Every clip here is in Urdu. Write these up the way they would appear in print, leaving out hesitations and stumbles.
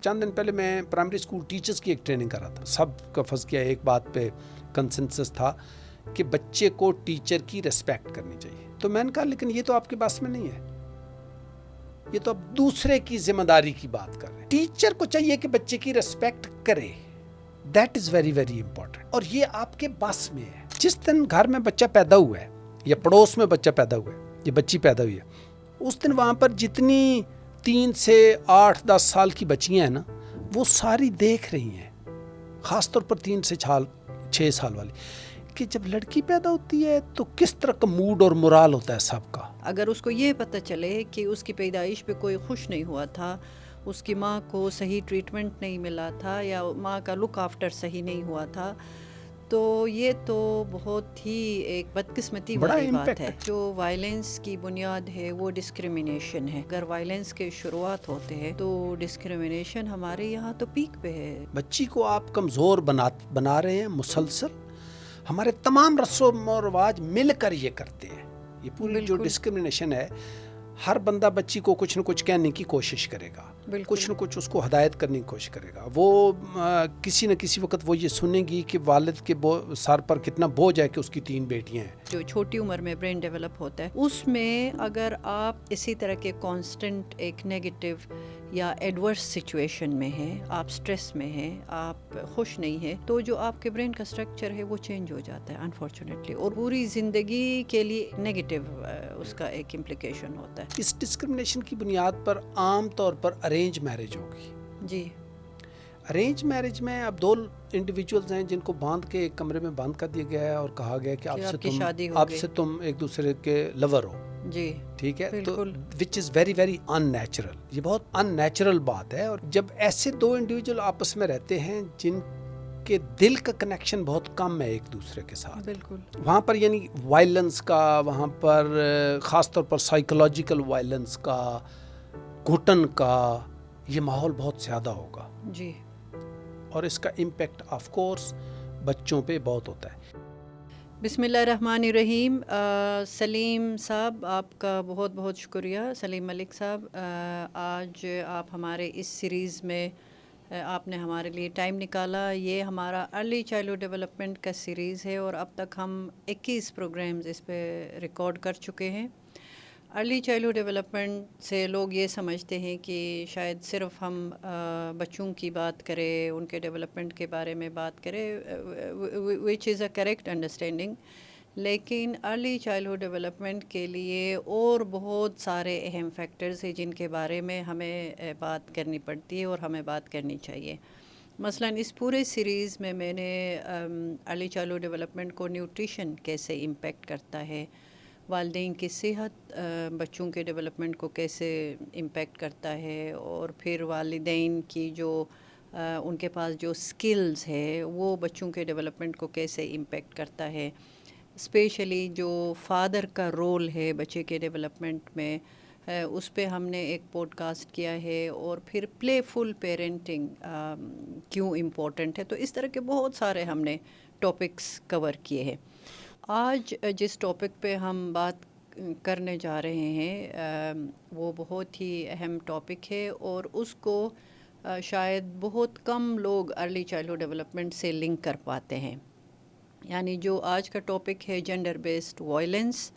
چند دن پہلے میں پرائمری اسکول ٹیچرز کی ایک ٹریننگ کر رہا تھا. سب کا فرض کیا ایک بات پہ کنسنسس تھا کہ بچے کو ٹیچر کی ریسپیکٹ کرنی چاہیے. تو میں نے کہا لیکن یہ تو آپ کے پاس میں نہیں ہے, یہ تو اب دوسرے کی ذمہ داری کی بات کر رہے ہیں. ٹیچر کو چاہیے کہ بچے کی ریسپیکٹ کرے. That is very very important. اور یہ آپ کے بس میں ہے. جس دن گھر میں بچہ پیدا ہوا ہے یا پڑوس میں بچہ پیدا ہوا ہے یا بچی پیدا ہوئی ہے, اس دن وہاں پر جتنی 3 سے 8-10 سال کی بچیاں ہیں نا, وہ ساری دیکھ رہی ہیں, خاص طور پر 3 سے 6 سال والی, کہ جب لڑکی پیدا ہوتی ہے تو کس طرح کا موڈ اور مورال ہوتا ہے سب کا. اگر اس کو یہ پتہ چلے کہ اس کی پیدائش پہ کوئی خوش نہیں ہوا تھا, اس کی ماں کو صحیح ٹریٹمنٹ نہیں ملا تھا, یا ماں کا لک آفٹر صحیح نہیں ہوا تھا, تو یہ تو بہت ہی ایک بدقسمتی والی بات ہے. جو وائلنس کی بنیاد ہے وہ ڈسکریمنیشن ہے. اگر وائلنس کے شروعات ہوتے ہیں تو ڈسکریمنیشن ہمارے یہاں تو پیک پہ ہے. بچی کو آپ کمزور بنا رہے ہیں مسلسل. ہمارے تمام رسم و رواج مل کر یہ کرتے ہیں. یہ پوری جو ڈسکریمنیشن ہے, ہر بندہ بچی کو کچھ نہ کچھ کہنے کی کوشش کرے گا, کچھ نہ کچھ اس کو ہدایت کرنے کی کوشش کرے گا. وہ کسی نہ کسی وقت وہ یہ سنے گی کہ والد کے سر پر کتنا بوجھ ہے کہ اس کی 3 بیٹیاں ہیں. جو چھوٹی عمر میں برین ڈیولپ ہوتا ہے, اس میں اگر آپ اسی طرح کے کانسٹنٹ ایک نیگیٹو یا ایڈورس سچویشن میں ہیں, آپ سٹریس میں ہیں, آپ خوش نہیں ہیں, تو جو آپ کے برین کا سٹرکچر ہے وہ چینج ہو جاتا ہے انفارچونیٹلی, اور پوری زندگی کے لیے نیگیٹو اس کا ایک امپلیکیشن ہوتا ہے. اس ڈسکرمنیشن کی بنیاد پر عام طور پر ارینج میرج ہوگی. جی, ارینج میرج میں اب 2 انڈیویجولز ہیں جن کو باندھ کے ایک کمرے میں بند کر دیا گیا ہے اور کہا گیا کہ اب سے تم ایک دوسرے کے لور ہو. جی ٹھیک ہے, تو which is very very unnatural. یہ بہت ان نیچرل بات ہے. اور جب ایسے 2 انڈیویجول آپس میں رہتے ہیں جن کے دل کا کنیکشن بہت کم ہے ایک دوسرے کے ساتھ, بالکل, وہاں پر یعنی وائلنس کا, وہاں پر خاص طور پر سائیکولوجیکل وائلنس کا, گھٹن کا, یہ ماحول بہت زیادہ ہوگا. جی, اور اس کا امپیکٹ آف کورس بچوں پہ بہت ہوتا ہے. بسم اللہ الرحمن الرحیم. سلیم صاحب, آپ کا بہت بہت شکریہ. سلیم ملک صاحب, آج آپ ہمارے اس سیریز میں آپ نے ہمارے لیے ٹائم نکالا. یہ ہمارا ارلی چائلڈہڈ ڈیولپمنٹ کا سیریز ہے اور اب تک ہم 21 پروگرامز اس پہ ریکارڈ کر چکے ہیں. ارلی چائلڈہڈ ڈیولپمنٹ سے لوگ یہ سمجھتے ہیں کہ شاید صرف ہم بچوں کی بات کریں, ان کے ڈیولپمنٹ کے بارے میں بات کریں, وچ از اے کریکٹ انڈرسٹینڈنگ, لیکن ارلی چائلڈہڈ ڈیولپمنٹ کے لیے اور بہت سارے اہم فیکٹرز ہیں جن کے بارے میں ہمیں بات کرنی پڑتی ہے اور ہمیں بات کرنی چاہیے. مثلاً اس پورے سیریز میں میں نے ارلی چائلڈہڈ ڈیولپمنٹ کو نیوٹریشن کیسے امپیکٹ کرتا ہے, والدین کی صحت بچوں کے ڈیولپمنٹ کو کیسے امپیکٹ کرتا ہے, اور پھر والدین کی جو ان کے پاس جو سکلز ہے وہ بچوں کے ڈیولپمنٹ کو کیسے امپیکٹ کرتا ہے, اسپیشلی جو فادر کا رول ہے بچے کے ڈیولپمنٹ میں, اس پہ ہم نے ایک پوڈ کاسٹ کیا ہے. اور پھر پلے فل پیرنٹنگ کیوں امپورٹنٹ ہے. تو اس طرح کے بہت سارے ہم نے ٹاپکس کور کیے ہیں. آج جس ٹاپک پہ ہم بات کرنے جا رہے ہیں وہ بہت ہی اہم ٹاپک ہے, اور اس کو شاید بہت کم لوگ ارلی چائلڈہڈ ڈیولپمنٹ سے لنک کر پاتے ہیں. یعنی جو آج کا ٹاپک ہے جینڈر بیسڈ وائلنس,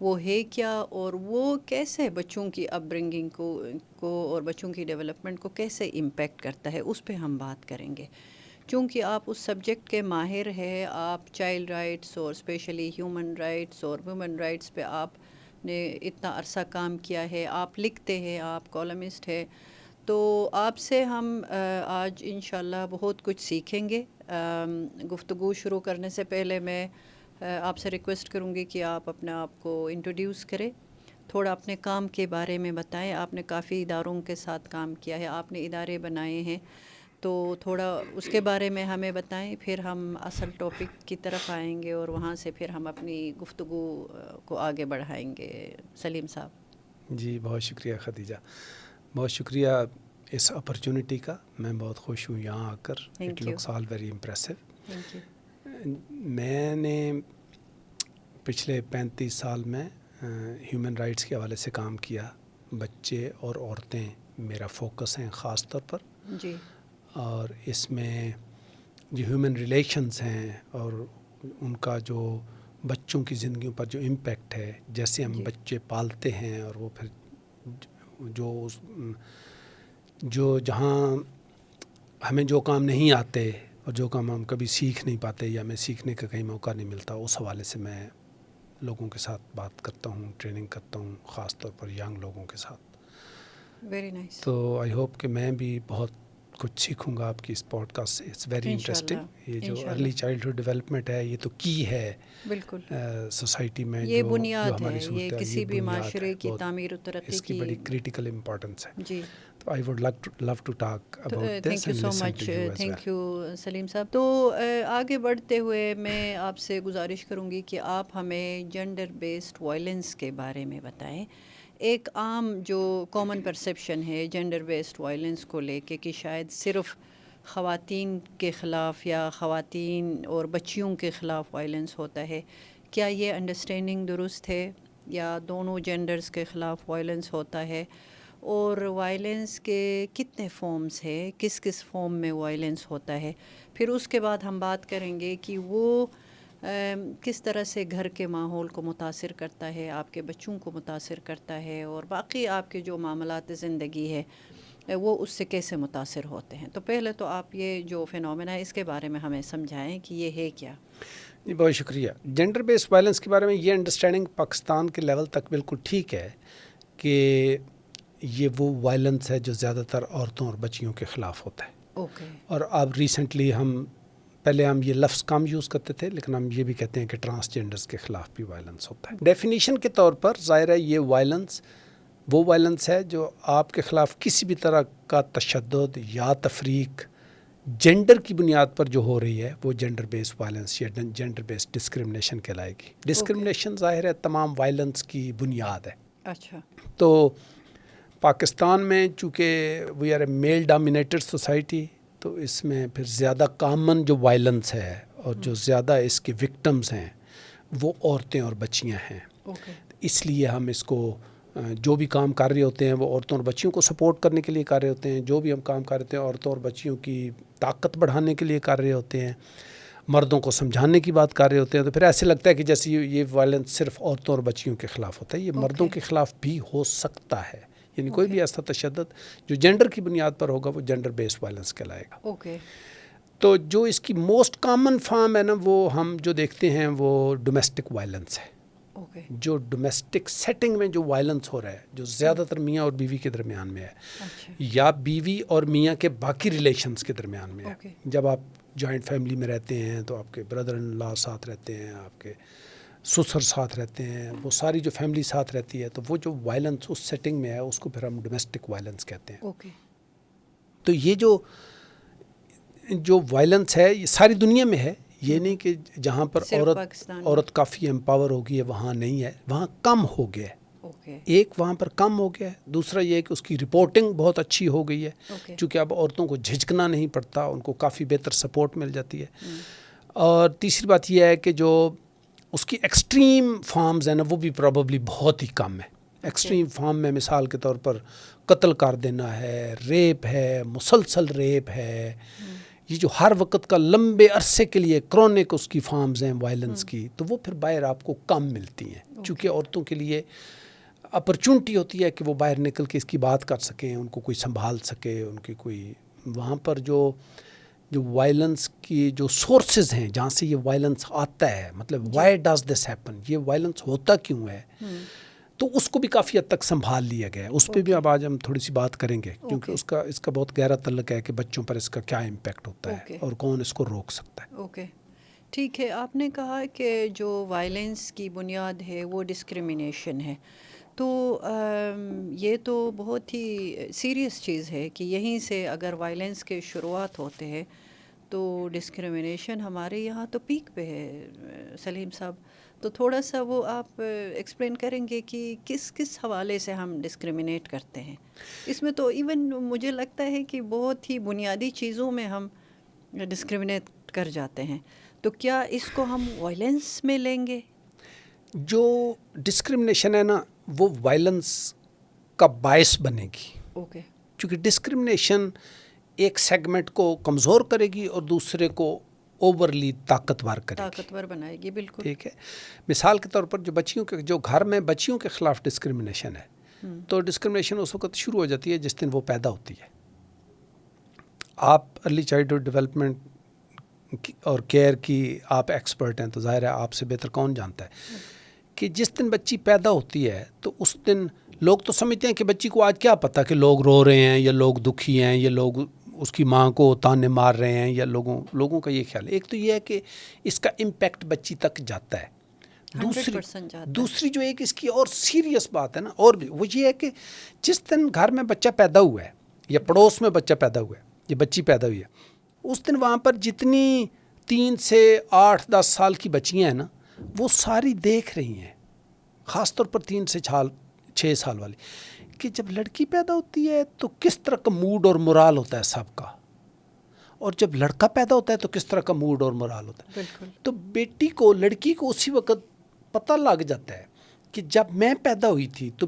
وہ ہے کیا, اور وہ کیسے بچوں کی اپ برنگنگ کو اور بچوں کی ڈیولپمنٹ کو کیسے امپیکٹ کرتا ہے, اس پہ ہم بات کریں گے. چونکہ آپ اس سبجیکٹ کے ماہر ہیں, آپ چائلڈ رائٹس اور اسپیشلی ہیومن رائٹس اور ویمن رائٹس پہ آپ نے اتنا عرصہ کام کیا ہے, آپ لکھتے ہیں, آپ کالمسٹ ہیں, تو آپ سے ہم آج انشاءاللہ بہت کچھ سیکھیں گے. گفتگو شروع کرنے سے پہلے میں آپ سے ریکویسٹ کروں گی کہ آپ اپنے آپ کو انٹروڈیوس کریں, تھوڑا اپنے کام کے بارے میں بتائیں. آپ نے کافی اداروں کے ساتھ کام کیا ہے, آپ نے ادارے بنائے ہیں, تو تھوڑا اس کے بارے میں ہمیں بتائیں. پھر ہم اصل ٹاپک کی طرف آئیں گے اور وہاں سے پھر ہم اپنی گفتگو کو آگے بڑھائیں گے. سلیم صاحب. جی بہت شکریہ خدیجہ, بہت شکریہ اس اپرچونٹی کا. میں بہت خوش ہوں یہاں آ کر. It looks all very impressive. Thank you. میں نے پچھلے 35 سال میں ہیومن رائٹس کے حوالے سے کام کیا. بچے اور عورتیں میرا فوکس ہیں خاص طور پر. جی. اور اس میں جو ہیومن ریلیشنز ہیں اور ان کا جو بچوں کی زندگیوں پر جو امپیکٹ ہے، جیسے ہم بچے پالتے ہیں اور وہ پھر جو جہاں ہمیں جو کام نہیں آتے اور جو کام ہم کبھی سیکھ نہیں پاتے یا ہمیں سیکھنے کا کہیں موقع نہیں ملتا، اس حوالے سے میں لوگوں کے ساتھ بات کرتا ہوں، ٹریننگ کرتا ہوں، خاص طور پر ینگ لوگوں کے ساتھ. Very nice. تو آئی ہوپ کہ میں بھی بہت کچھ سیکھوں گا آپ کی اس پوڈ کاسٹ سے. It's very interesting. یہ جو ارلی چائلڈہڈ ڈیولپمنٹ ہے، یہ تو کی ہے بالکل سوسائٹی میں، یہ جو بنیاد ہماری ہے، یہ صورت ہے، کسی بھی بنیاد معاشرے ہے، کی بہت تعمیر و ترقی اس کی بڑی کریٹیکل امپورٹنس ہے. جی. تو I would love to talk about this thank you and so listen much. To you as well. Thank you Saleem Sahab. تو آگے بڑھتے ہوئے میں آپ سے گزارش کروں گی کہ آپ ہمیں جینڈر بیسڈ وائلنس کے بارے میں بتائیں. ایک عام جو کامن پرسیپشن ہے جینڈر بیسڈ وائلنس کو لے کے کہ شاید صرف خواتین کے خلاف یا خواتین اور بچیوں کے خلاف وائلنس ہوتا ہے، کیا یہ انڈرسٹینڈنگ درست ہے یا دونوں جینڈرز کے خلاف وائلنس ہوتا ہے؟ اور وائلنس کے کتنے فارمز ہیں، کس کس فارم میں وائلنس ہوتا ہے؟ پھر اس کے بعد ہم بات کریں گے کہ وہ کس طرح سے گھر کے ماحول کو متاثر کرتا ہے، آپ کے بچوں کو متاثر کرتا ہے، اور باقی آپ کے جو معاملات زندگی ہے وہ اس سے کیسے متاثر ہوتے ہیں. تو پہلے تو آپ یہ جو فینومینا ہے اس کے بارے میں ہمیں سمجھائیں کہ یہ ہے کیا. جی بہت شکریہ. جینڈر بیس وائلنس کے بارے میں یہ انڈرسٹینڈنگ پاکستان کے لیول تک بالکل ٹھیک ہے کہ یہ وہ وائلنس ہے جو زیادہ تر عورتوں اور بچیوں کے خلاف ہوتا ہے. اوکے. اور اب ریسنٹلی پہلے ہم یہ لفظ کم یوز کرتے تھے، لیکن ہم یہ بھی کہتے ہیں کہ ٹرانسجینڈرز کے خلاف بھی وائلنس ہوتا ہے. ڈیفینیشن کے طور پر ظاہر ہے یہ وائلنس وہ وائلنس ہے جو آپ کے خلاف کسی بھی طرح کا تشدد یا تفریق جینڈر کی بنیاد پر جو ہو رہی ہے وہ جینڈر بیس وائلنس یا جینڈر بیس ڈسکرمنیشن کہلائے گی. ڈسکرمنیشن ظاہر ہے تمام وائلنس کی بنیاد ہے. اچھا. تو پاکستان میں چونکہ we are a male dominated society, تو اس میں پھر زیادہ کامن جو وائلنس ہے اور جو زیادہ اس کے وکٹمز ہیں وہ عورتیں اور بچیاں ہیں. اس لیے ہم اس کو جو بھی کام کر رہے ہوتے ہیں وہ عورتوں اور بچیوں کو سپورٹ کرنے کے لیے کر رہے ہوتے ہیں. جو بھی ہم کام کر رہے ہیں عورتوں اور بچیوں کی طاقت بڑھانے کے لیے کر رہے ہوتے ہیں، مردوں کو سمجھانے کی بات کر رہے ہوتے ہیں. تو پھر ایسے لگتا ہے کہ جیسے یہ وائلنس صرف عورتوں اور بچیوں کے خلاف ہوتا ہے. یہ مردوں کے خلاف بھی ہو سکتا ہے، یعنی کوئی بھی ایسا تشدد جو جینڈر کی بنیاد پر ہوگا وہ جینڈر بیس وائلنس کہلائے گا. اوکے. تو جو اس کی موسٹ کامن فارم ہے نا، وہ ہم جو دیکھتے ہیں وہ ڈومیسٹک وائلنس ہے. جو ڈومیسٹک سیٹنگ میں جو وائلنس ہو رہا ہے، جو زیادہ تر میاں اور بیوی کے درمیان میں ہے یا بیوی اور میاں کے باقی ریلیشنز کے درمیان میں ہے. جب آپ جوائنٹ فیملی میں رہتے ہیں تو آپ کے بردر ان لا ساتھ رہتے ہیں، آپ کے سسر ساتھ رہتے ہیں، وہ ساری جو فیملی ساتھ رہتی ہے، تو وہ جو وائلنس اس سیٹنگ میں ہے اس کو پھر ہم ڈومیسٹک وائلنس کہتے ہیں. تو یہ جو وائلنس ہے یہ ساری دنیا میں ہے. یہ نہیں کہ جہاں پر عورت کافی امپاور ہو گئی ہے وہاں نہیں ہے، وہاں کم ہو گیا ہے. ایک وہاں پر کم ہو گیا ہے، دوسرا یہ ہے کہ اس کی رپورٹنگ بہت اچھی ہو گئی ہے، چونکہ اب عورتوں کو جھجکنا نہیں پڑتا، ان کو کافی بہتر سپورٹ مل جاتی ہے. اور تیسری بات یہ ہے کہ جو اس کی ایکسٹریم فارمز ہیں نا وہ بھی پروبیبلی بہت ہی کم ہے. ایکسٹریم فارم میں مثال کے طور پر قتل کر دینا ہے، ریپ ہے، مسلسل ریپ ہے، یہ جو ہر وقت کا لمبے عرصے کے لیے کرونک اس کی فارمز ہیں وائلنس کی، تو وہ پھر باہر آپ کو کم ملتی ہیں. چونکہ عورتوں کے لیے اپرچونٹی ہوتی ہے کہ وہ باہر نکل کے اس کی بات کر سکیں، ان کو کوئی سنبھال سکے، ان کی کوئی وہاں پر جو وائلنس کی جو سورسز ہیں جہاں سے یہ وائلنس آتا ہے، مطلب وائی ڈز دس ہیپن، یہ وائلنس ہوتا کیوں ہے، تو اس کو بھی کافی حد تک سنبھال لیا گیا ہے. اس پہ بھی اب آج ہم تھوڑی سی بات کریں گے، کیونکہ اس کا بہت گہرا تعلق ہے کہ بچوں پر اس کا کیا امپیکٹ ہوتا ہے اور کون اس کو روک سکتا ہے. اوکے ٹھیک ہے. آپ نے کہا کہ جو وائلنس کی بنیاد ہے وہ ڈسکرمنیشن ہے، تو یہ تو بہت ہی سیریس چیز ہے کہ یہیں سے اگر وائلنس کے شروعات ہوتے ہیں تو ڈسکرمنیشن ہمارے یہاں تو پیک پہ ہے. سلیم صاحب، تو تھوڑا سا وہ آپ ایکسپلین کریں گے کہ کس کس حوالے سے ہم ڈسکرمنیٹ کرتے ہیں؟ اس میں تو ایون مجھے لگتا ہے کہ بہت ہی بنیادی چیزوں میں ہم ڈسکرمنیٹ کر جاتے ہیں. تو کیا اس کو ہم وائلنس میں لیں گے؟ جو ڈسکرمنیشن ہے نا وہ وائلنس کا باعث بنے گی. اوکے. چونکہ ڈسکرمنیشن ایک سیگمنٹ کو کمزور کرے گی اور دوسرے کو اوورلی طاقتور کرے گی، طاقتور بنائے گی. بالکل ٹھیک ہے. مثال کے طور پر جو گھر میں بچیوں کے خلاف ڈسکرمنیشن ہے، تو ڈسکرمنیشن اس وقت شروع ہو جاتی ہے جس دن وہ پیدا ہوتی ہے. آپ ارلی چائلڈہڈ ڈیولپمنٹ اور کیئر کی آپ ایکسپرٹ ہیں، تو ظاہر ہے آپ سے بہتر کون جانتا ہے کہ جس دن بچی پیدا ہوتی ہے تو اس دن لوگ تو سمجھتے ہیں کہ بچی کو آج کیا پتہ کہ لوگ رو رہے ہیں یا لوگ دکھی ہیں یا لوگ اس کی ماں کو تانے مار رہے ہیں، یا لوگوں کا یہ خیال ہے. ایک تو یہ ہے کہ اس کا امپیکٹ بچی تک جاتا ہے. 100% جاتا ہے. دوسری جو ایک اس کی اور سیریس بات ہے نا، اور بھی وہ یہ ہے کہ جس دن گھر میں بچہ پیدا ہوا ہے یا پڑوس میں بچہ پیدا ہوا ہے یا بچی پیدا ہوئی ہے، اس دن وہاں پر جتنی 3 سے 8-10 سال کی بچیاں ہیں نا، وہ ساری دیکھ رہی ہیں، خاص طور پر 3 سے 6 سال والی، کہ جب لڑکی پیدا ہوتی ہے تو کس طرح کا موڈ اور مورال ہوتا ہے سب کا، اور جب لڑکا پیدا ہوتا ہے تو کس طرح کا موڈ اور مورال ہوتا ہے. بالکل. تو لڑکی کو اسی وقت پتہ لگ جاتا ہے کہ جب میں پیدا ہوئی تھی تو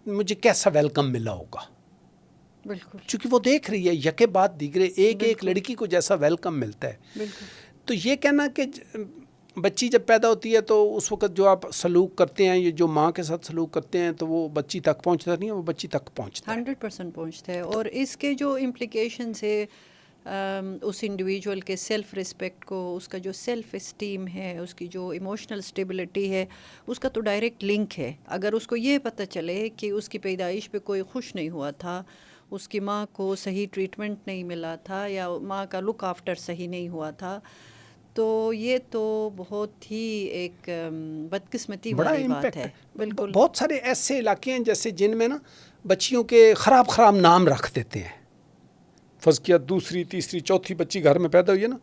مجھے کیسا ویلکم ملا ہوگا. بالکل. چونکہ وہ دیکھ رہی ہے یکے بعد دیگرے ایک لڑکی کو جیسا ویلکم ملتا ہے. بالکل. تو یہ کہنا کہ بچی جب پیدا ہوتی ہے تو اس وقت جو آپ سلوک کرتے ہیں، یہ جو ماں کے ساتھ سلوک کرتے ہیں، تو وہ بچی تک پہنچتا نہیں ہے، وہ بچی تک پہنچتا ہے. 100% پہنچتا ہے. اور اس کے جو امپلیکیشنس ہے اس انڈیویجول کے سیلف رسپیکٹ کو، اس کا جو سیلف اسٹیم ہے، اس کی جو ایموشنل اسٹیبلٹی ہے، اس کا تو ڈائریکٹ لنک ہے. اگر اس کو یہ پتہ چلے کہ اس کی پیدائش پہ کوئی خوش نہیں ہوا تھا، اس کی ماں کو صحیح ٹریٹمنٹ نہیں ملا تھا، یا ماں کا لک آفٹر صحیح نہیں ہوا تھا، تو یہ تو بہت ہی ایک بدقسمتی والی بات ہے. بالکل. بہت سارے ایسے علاقے ہیں جیسے جن میں نا بچیوں کے خراب نام رکھ دیتے ہیں. فرض کیا 2ری 3ری 4تھی بچی گھر میں پیدا ہوئی ہے نا،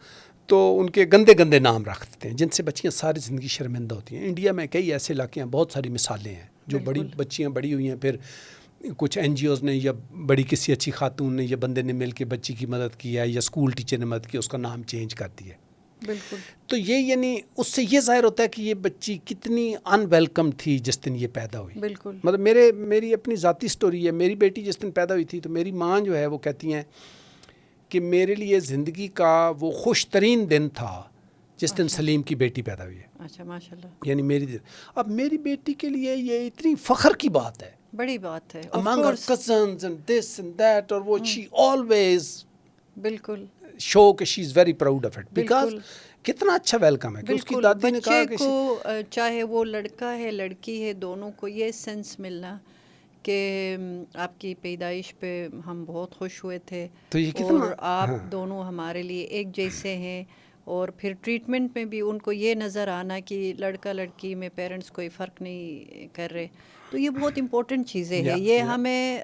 تو ان کے گندے نام رکھ دیتے ہیں جن سے بچیاں ساری زندگی شرمندہ ہوتی ہیں. انڈیا میں کئی ایسے علاقے ہیں، بہت ساری مثالیں ہیں جو بڑی بچیاں بڑی ہوئی ہیں، پھر کچھ NGOs نے یا بڑی کسی اچھی خاتون نے یا بندے نے مل کے بچی کی مدد کی ہے، یا اسکول ٹیچر نے مدد کی، اس کا نام چینج کر دیا. بالکل. تو یہ یعنی اس سے یہ ظاہر ہوتا ہے کہ یہ بچی کتنی ان ویلکم تھی جس دن یہ پیدا ہوئی. بالکل. مطلب میری اپنی ذاتی سٹوری ہے. میری بیٹی جس دن پیدا ہوئی تھی تو میری ماں جو ہے وہ کہتی ہیں کہ میرے لیے زندگی کا وہ خوش ترین دن تھا جس دن سلیم کی بیٹی پیدا ہوئی ہے. اچھا، ماشاء اللہ. یعنی اب میری بیٹی کے لیے یہ اتنی فخر کی بات ہے، بڑی بات ہے. among her cousins and this and that، اور وہ she always بالکل show کہ she is very proud of it because کتنا اچھا ویلکم ہے کہ اس کی دادی نے کہا کہ بچے کو چاہے وہ لڑکا ہے لڑکی ہے، دونوں کو یہ سینس ملنا کہ آپ کی پیدائش پہ ہم بہت خوش ہوئے تھے، اور آپ دونوں ہمارے لیے ایک جیسے ہیں. اور پھر ٹریٹمنٹ میں بھی ان کو یہ نظر آنا کہ لڑکا لڑکی میں پیرنٹس کوئی فرق نہیں کر رہے. تو یہ بہت امپورٹنٹ چیزیں ہیں. یہ ہمیں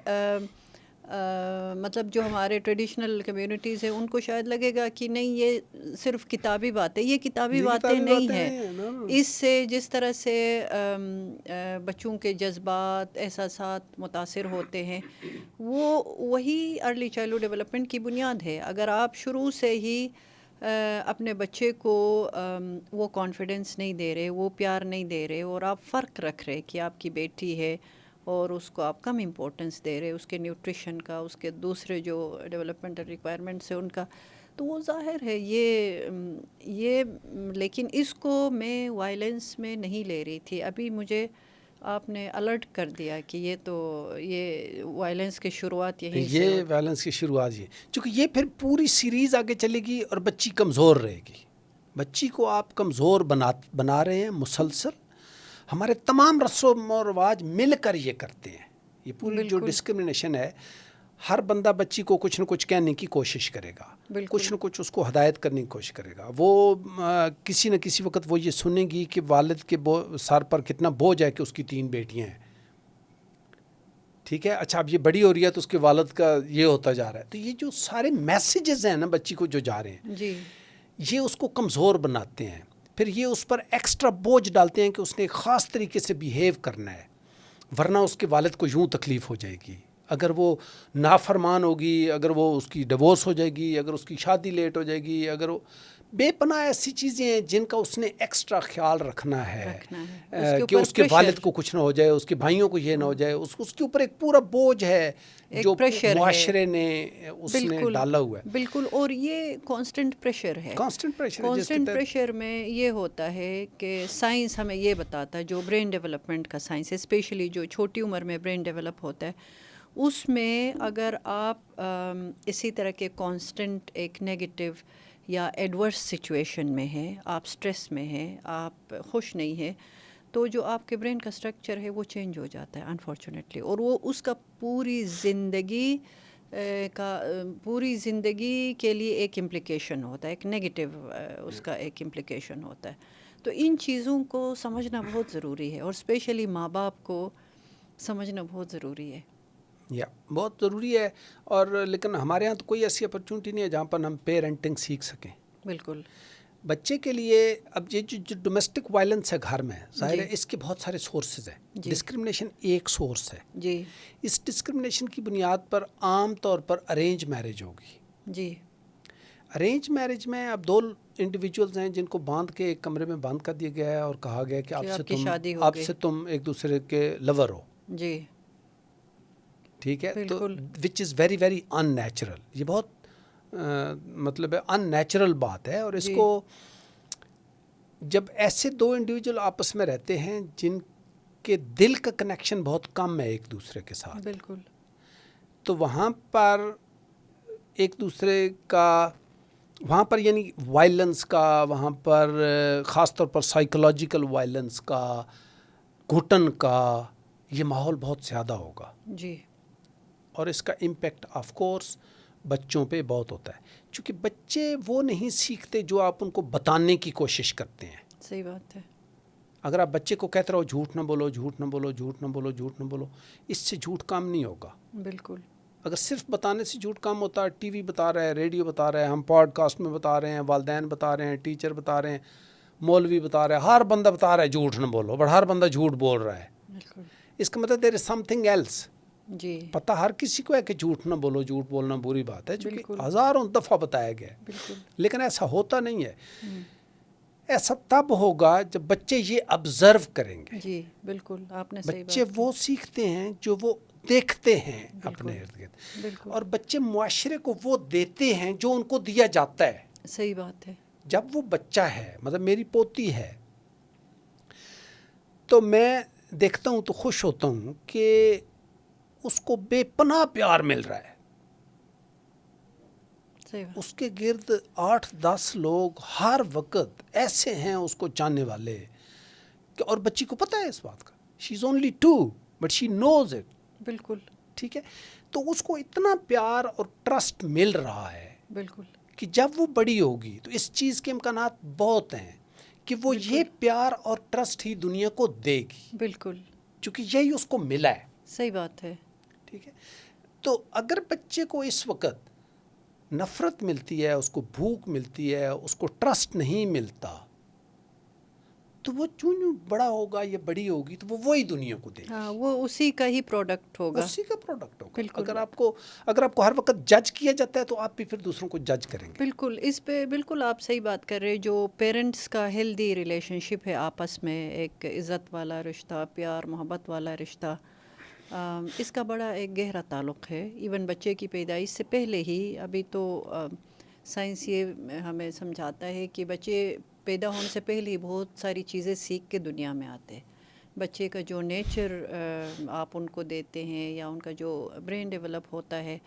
مطلب جو ہمارے ٹریڈیشنل کمیونٹیز ہیں ان کو شاید لگے گا کہ نہیں یہ صرف کتابی باتیں، یہ کتابی باتیں نہیں ہیں. اس سے جس طرح سے بچوں کے جذبات احساسات متاثر ہوتے ہیں، وہی ارلی چائلڈہڈ ڈیولپمنٹ کی بنیاد ہے. اگر آپ شروع سے ہی اپنے بچے کو وہ کانفیڈنس نہیں دے رہے، وہ پیار نہیں دے رہے، اور آپ فرق رکھ رہے کہ آپ کی بیٹی ہے اور اس کو آپ کم امپورٹنس دے رہے، اس کے نیوٹریشن کا، اس کے دوسرے جو ڈیولپمنٹل ریکوائرمنٹس ہیں ان کا، تو وہ ظاہر ہے یہ لیکن اس کو میں وائلنس میں نہیں لے رہی تھی. ابھی مجھے آپ نے الرٹ کر دیا کہ یہ وائلنس کی شروعات یہیں سے، یہ وائلنس کی شروعات یہ، چونکہ یہ پھر پوری سیریز آگے چلے گی اور بچی کمزور رہے گی. بچی کو آپ کمزور بنا رہے ہیں مسلسل. ہمارے تمام رسم و رواج مل کر یہ کرتے ہیں. یہ پوری جو ڈسکرمنیشن ہے، ہر بندہ بچی کو کچھ نہ کچھ کہنے کی کوشش کرے گا، کچھ نہ کچھ اس کو ہدایت کرنے کی کوشش کرے گا. وہ کسی نہ کسی وقت وہ یہ سنے گی کہ والد کے سر پر کتنا بوجھ ہے کہ اس کی 3 بیٹیاں ہیں. ٹھیک ہے، اچھا اب یہ بڑی ہو رہی ہے تو اس کے والد کا یہ ہوتا جا رہا ہے. تو یہ جو سارے میسیجز ہیں نا بچی کو جو جا رہے ہیں جی، یہ اس کو کمزور بناتے ہیں. پھر یہ اس پر ایکسٹرا بوجھ ڈالتے ہیں کہ اس نے ایک خاص طریقے سے بیہیو کرنا ہے، ورنہ اس کے والد کو یوں تکلیف ہو جائے گی. اگر وہ نافرمان ہوگی، اگر وہ اس کی ڈیورس ہو جائے گی، اگر اس کی شادی لیٹ ہو جائے گی، اگر وہ بے پناہ ایسی چیزیں ہیں جن کا اس نے ایکسٹرا خیال رکھنا ہے کہ اس کے والد کو کچھ نہ ہو جائے، اس کے بھائیوں کو یہ نہ ہو جائے، اس کے اوپر ایک پورا بوجھ ہے جو معاشرے نے اس نے ڈالا ہوا ہے. بالکل. اور یہ کانسٹنٹ پریشر ہے. کانسٹنٹ پریشر میں یہ ہوتا ہے کہ سائنس ہمیں یہ بتاتا ہے، جو برین ڈیولپمنٹ کا سائنس ہے، اسپیشلی جو چھوٹی عمر میں برین ڈیولپ ہوتا ہے، اس میں اگر آپ اسی طرح کے کانسٹنٹ ایک نیگیٹو یا ایڈورس سچویشن میں ہے، آپ سٹریس میں ہیں، آپ خوش نہیں ہیں، تو جو آپ کے برین کا سٹرکچر ہے وہ چینج ہو جاتا ہے انفارچونیٹلی، اور وہ اس کا پوری زندگی کے لیے ایک امپلیکیشن ہوتا ہے، ایک نیگیٹو اس کا ایک امپلیکیشن ہوتا ہے. تو ان چیزوں کو سمجھنا بہت ضروری ہے، اور اسپیشلی ماں باپ کو سمجھنا بہت ضروری ہے. بہت ضروری ہے. اور لیکن ہمارے ہاں تو کوئی ایسی اپرچونٹی نہیں ہے جہاں پر ہم پیرنٹنگ سیکھ سکیں. بالکل. بچے کے لیے اب یہ جو ڈومیسٹک وائلنس ہے گھر میں، ظاہر ہے اس کے بہت سارے سورسز ہیں. ڈسکرمنیشن ایک سورس ہے. جی. اس ڈسکرمنیشن کی بنیاد پر عام طور پر ارینج میرج ہوگی. جی. ارینج میرج میں اب دو انڈیویجولز ہیں جن کو باندھ کے ایک کمرے میں بند کر دیا گیا ہے اور کہا گیا کہ آپ سے تم ایک دوسرے کے لور ہو. جی. ٹھیک ہے. تو which is very very unnatural. یہ بہت مطلب ان نیچرل بات ہے. اور اس کو جب ایسے دو انڈیویجول آپس میں رہتے ہیں جن کے دل کا کنیکشن بہت کم ہے ایک دوسرے کے ساتھ، بالکل، تو وہاں پر ایک دوسرے کا، وہاں پر یعنی وائلنس کا، وہاں پر خاص طور پر سائیکولوجیکل وائلنس کا، گھٹن کا، یہ ماحول بہت زیادہ ہوگا. جی. اور اس کا امپیکٹ آف کورس بچوں پہ بہت ہوتا ہے، چونکہ بچے وہ نہیں سیکھتے جو آپ ان کو بتانے کی کوشش کرتے ہیں. صحیح بات ہے. اگر آپ بچے کو کہتے رہو جھوٹ نہ بولو، جھوٹ نہ بولو، جھوٹ نہ بولو، جھوٹ نہ بولو، اس سے جھوٹ کام نہیں ہوگا. بالکل. اگر صرف بتانے سے جھوٹ کام ہوتا ہے، ٹی وی بتا رہا ہے، ریڈیو بتا رہا ہے، ہم پوڈ کاسٹ میں بتا رہے ہیں، والدین بتا رہے ہیں، ٹیچر بتا رہے ہیں، مولوی بتا رہے ہیں، ہر بندہ بتا رہا ہے جھوٹ نہ بولو، بٹ ہر بندہ جھوٹ بول رہا ہے. بالکل. اس کا مطلب دیر از سم تھنگ ایلس. جی. پتہ ہر کسی کو ہے کہ جھوٹ نہ بولو، جھوٹ بولنا بری بات ہے، چونکہ ہزاروں دفعہ بتایا گیا ہے. بالکل. لیکن ایسا ہوتا نہیں ہے. ایسا تب ہوگا جب بچے یہ آبزرو کریں گے. جی بالکل، آپ نے صحیح بات بچے وہ سیکھتے ہیں جو وہ دیکھتے ہیں اپنے ارد گرد. بالکل. اور بچے معاشرے کو وہ دیتے ہیں جو ان کو دیا جاتا ہے. صحیح بات ہے. جب وہ بچہ ہے، مطلب میری پوتی ہے، تو میں دیکھتا ہوں تو خوش ہوتا ہوں کہ اس کو بے پناہ پیار مل رہا ہے. اس کے گرد 8-10 لوگ ہر وقت ایسے ہیں اس کو جاننے والے کہ، اور بچی کو پتہ ہے اس بات کا. She is only 2 but she knows it. بالکل. ٹھیک ہے. تو اس کو اتنا پیار اور ٹرسٹ مل رہا ہے. بالکل. کہ جب وہ بڑی ہوگی تو اس چیز کے امکانات بہت ہیں کہ وہ یہ پیار اور ٹرسٹ ہی دنیا کو دے گی. بالکل. چونکہ یہی اس کو ملا ہے. صحیح بات ہے. ٹھیک ہے. تو اگر بچے کو اس وقت نفرت ملتی ہے، اس کو بھوک ملتی ہے، اس کو ٹرسٹ نہیں ملتا، تو وہ چوں بڑا ہوگا یا بڑی ہوگی تو وہ وہی دنیا کو دے گی. ہاں، وہ اسی کا ہی پروڈکٹ ہوگا. اسی کا پروڈکٹ ہوگا. بالکل. اگر آپ کو ہر وقت جج کیا جاتا ہے تو آپ بھی پھر دوسروں کو جج کریں گے. بالکل. اس پہ بالکل آپ صحیح بات کر رہے. جو پیرنٹس کا ہیلدی ریلیشن شپ ہے آپس میں، ایک عزت والا رشتہ، پیار محبت والا رشتہ، اس کا بڑا ایک گہرا تعلق ہے. ایون بچے کی پیدائش سے پہلے ہی. ابھی تو سائنس یہ ہمیں سمجھاتا ہے کہ بچے پیدا ہونے سے پہلے ہی بہت ساری چیزیں سیکھ کے دنیا میں آتے ہیں. بچے کا جو نیچر آپ ان کو دیتے ہیں، یا ان کا جو برین ڈیولپ ہوتا ہے،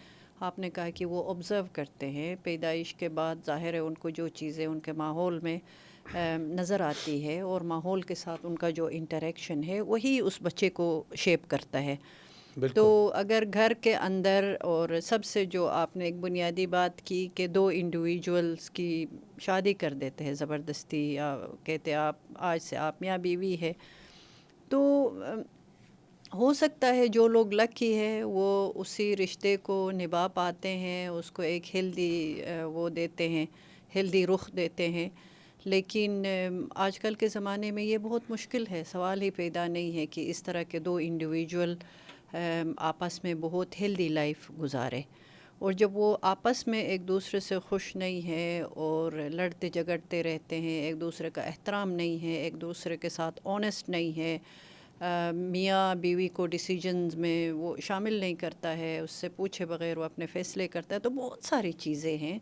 آپ نے کہا کہ وہ آبزرو کرتے ہیں. پیدائش کے بعد ظاہر ہے ان کو جو چیزیں ان کے ماحول میں نظر آتی ہے، اور ماحول کے ساتھ ان کا جو انٹریکشن ہے، وہی اس بچے کو شیپ کرتا ہے. تو اگر گھر کے اندر، اور سب سے جو آپ نے ایک بنیادی بات کی کہ دو انڈیویجولز کی شادی کر دیتے ہیں زبردستی، یا کہتے آپ آج سے آپ میاں بیوی ہے، تو ہو سکتا ہے جو لوگ لکی ہے وہ اسی رشتے کو نبھا پاتے ہیں، اس کو ایک ہیلدی وہ دیتے ہیں، ہیلدی رخ دیتے ہیں. لیکن آج کل کے زمانے میں یہ بہت مشکل ہے. سوال ہی پیدا نہیں ہے کہ اس طرح کے دو انڈیویجول آپس میں بہت ہیلدی لائف گزارے. اور جب وہ آپس میں ایک دوسرے سے خوش نہیں ہے اور لڑتے جھگڑتے رہتے ہیں, ایک دوسرے کا احترام نہیں ہے, ایک دوسرے کے ساتھ آنیسٹ نہیں ہے, میاں بیوی کو ڈیسیجنز میں وہ شامل نہیں کرتا ہے, اس سے پوچھے بغیر وہ اپنے فیصلے کرتا ہے, تو بہت ساری چیزیں ہیں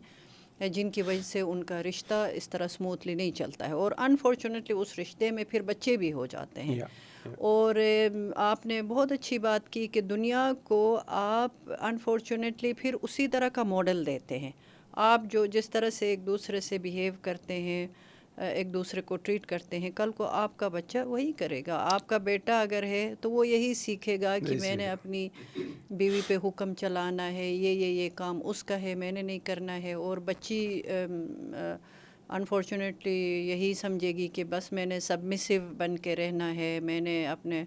جن کی وجہ سے ان کا رشتہ اس طرح سموتھلی نہیں چلتا ہے. اور انفارچونیٹلی اس رشتے میں پھر بچے بھی ہو جاتے ہیں. اور آپ نے بہت اچھی بات کی کہ دنیا کو آپ انفارچونیٹلی پھر اسی طرح کا ماڈل دیتے ہیں. آپ جو جس طرح سے ایک دوسرے سے بیہیو کرتے ہیں, ایک دوسرے کو ٹریٹ کرتے ہیں, کل کو آپ کا بچہ وہی کرے گا. آپ کا بیٹا اگر ہے تو وہ یہی سیکھے گا کہ میں نے اپنی بیوی پہ حکم چلانا ہے, یہ کام اس کا ہے, میں نے نہیں کرنا ہے. اور بچی انفارچونیٹلی یہی سمجھے گی کہ بس میں نے سبمسو بن کے رہنا ہے, میں نے اپنے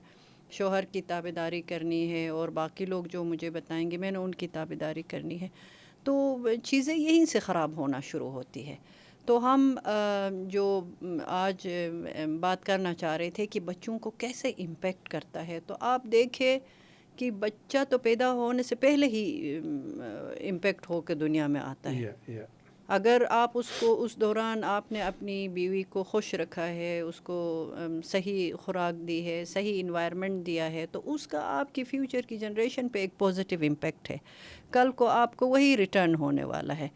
شوہر کی تابعداری کرنی ہے, اور باقی لوگ جو مجھے بتائیں گے میں نے ان کی تابعداری کرنی ہے. تو چیزیں یہیں سے خراب ہونا شروع ہوتی ہے. تو ہم جو آج بات کرنا چاہ رہے تھے کہ بچوں کو کیسے امپیکٹ کرتا ہے, تو آپ دیکھیں کہ بچہ تو پیدا ہونے سے پہلے ہی امپیکٹ ہو کے دنیا میں آتا ہے. اگر آپ اس دوران آپ نے اپنی بیوی کو خوش رکھا ہے, اس کو صحیح خوراک دی ہے, صحیح انوائرمنٹ دیا ہے, تو اس کا آپ کی فیوچر کی جنریشن پہ ایک پازیٹیو امپیکٹ ہے. کل کو آپ کو وہی ریٹرن ہونے والا ہے.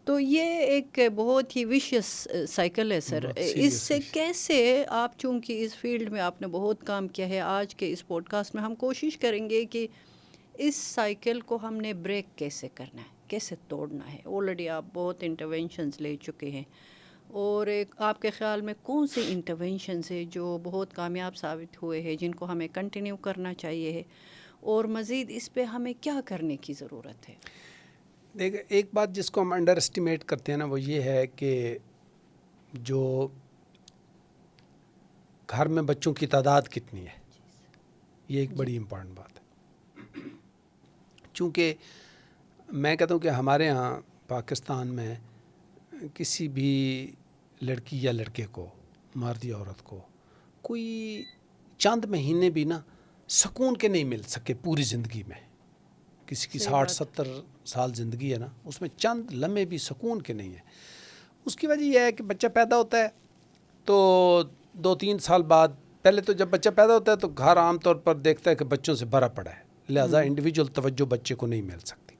تو یہ ایک بہت ہی ویشیس سائیکل ہے سر. اس سے کیسے آپ, چونکہ اس فیلڈ میں آپ نے بہت کام کیا ہے, آج کے اس پوڈ کاسٹ میں ہم کوشش کریں گے کہ اس سائیکل کو ہم نے بریک کیسے کرنا ہے, کیسے توڑنا ہے. آلریڈی آپ بہت انٹرونشنز لے چکے ہیں, اور آپ کے خیال میں کون سے انٹرونشنز ہیں جو بہت کامیاب ثابت ہوئے ہیں, جن کو ہمیں کنٹینیو کرنا چاہیے ہے, اور مزید اس پہ ہمیں کیا کرنے کی ضرورت ہے؟ دیکھ, ایک بات جس کو ہم انڈر اسٹیمیٹ کرتے ہیں نا, وہ یہ ہے کہ جو گھر میں بچوں کی تعداد کتنی ہے, یہ ایک بڑی امپورٹنٹ بات ہے. چونکہ میں کہتا ہوں کہ ہمارے ہاں پاکستان میں کسی بھی لڑکی یا لڑکے کو, مرد یا عورت کو, کوئی چند مہینے بھی نا سکون کے نہیں مل سکے پوری زندگی میں. کسی کی 60-70 سال زندگی ہے نا, اس میں چند لمحے بھی سکون کے نہیں ہیں. اس کی وجہ یہ ہے کہ بچہ پیدا ہوتا ہے تو 2-3 سال بعد, پہلے تو جب بچہ پیدا ہوتا ہے تو گھر عام طور پر دیکھتا ہے کہ بچوں سے بھرا پڑا ہے, لہٰذا انڈیویجول توجہ بچے کو نہیں مل سکتی.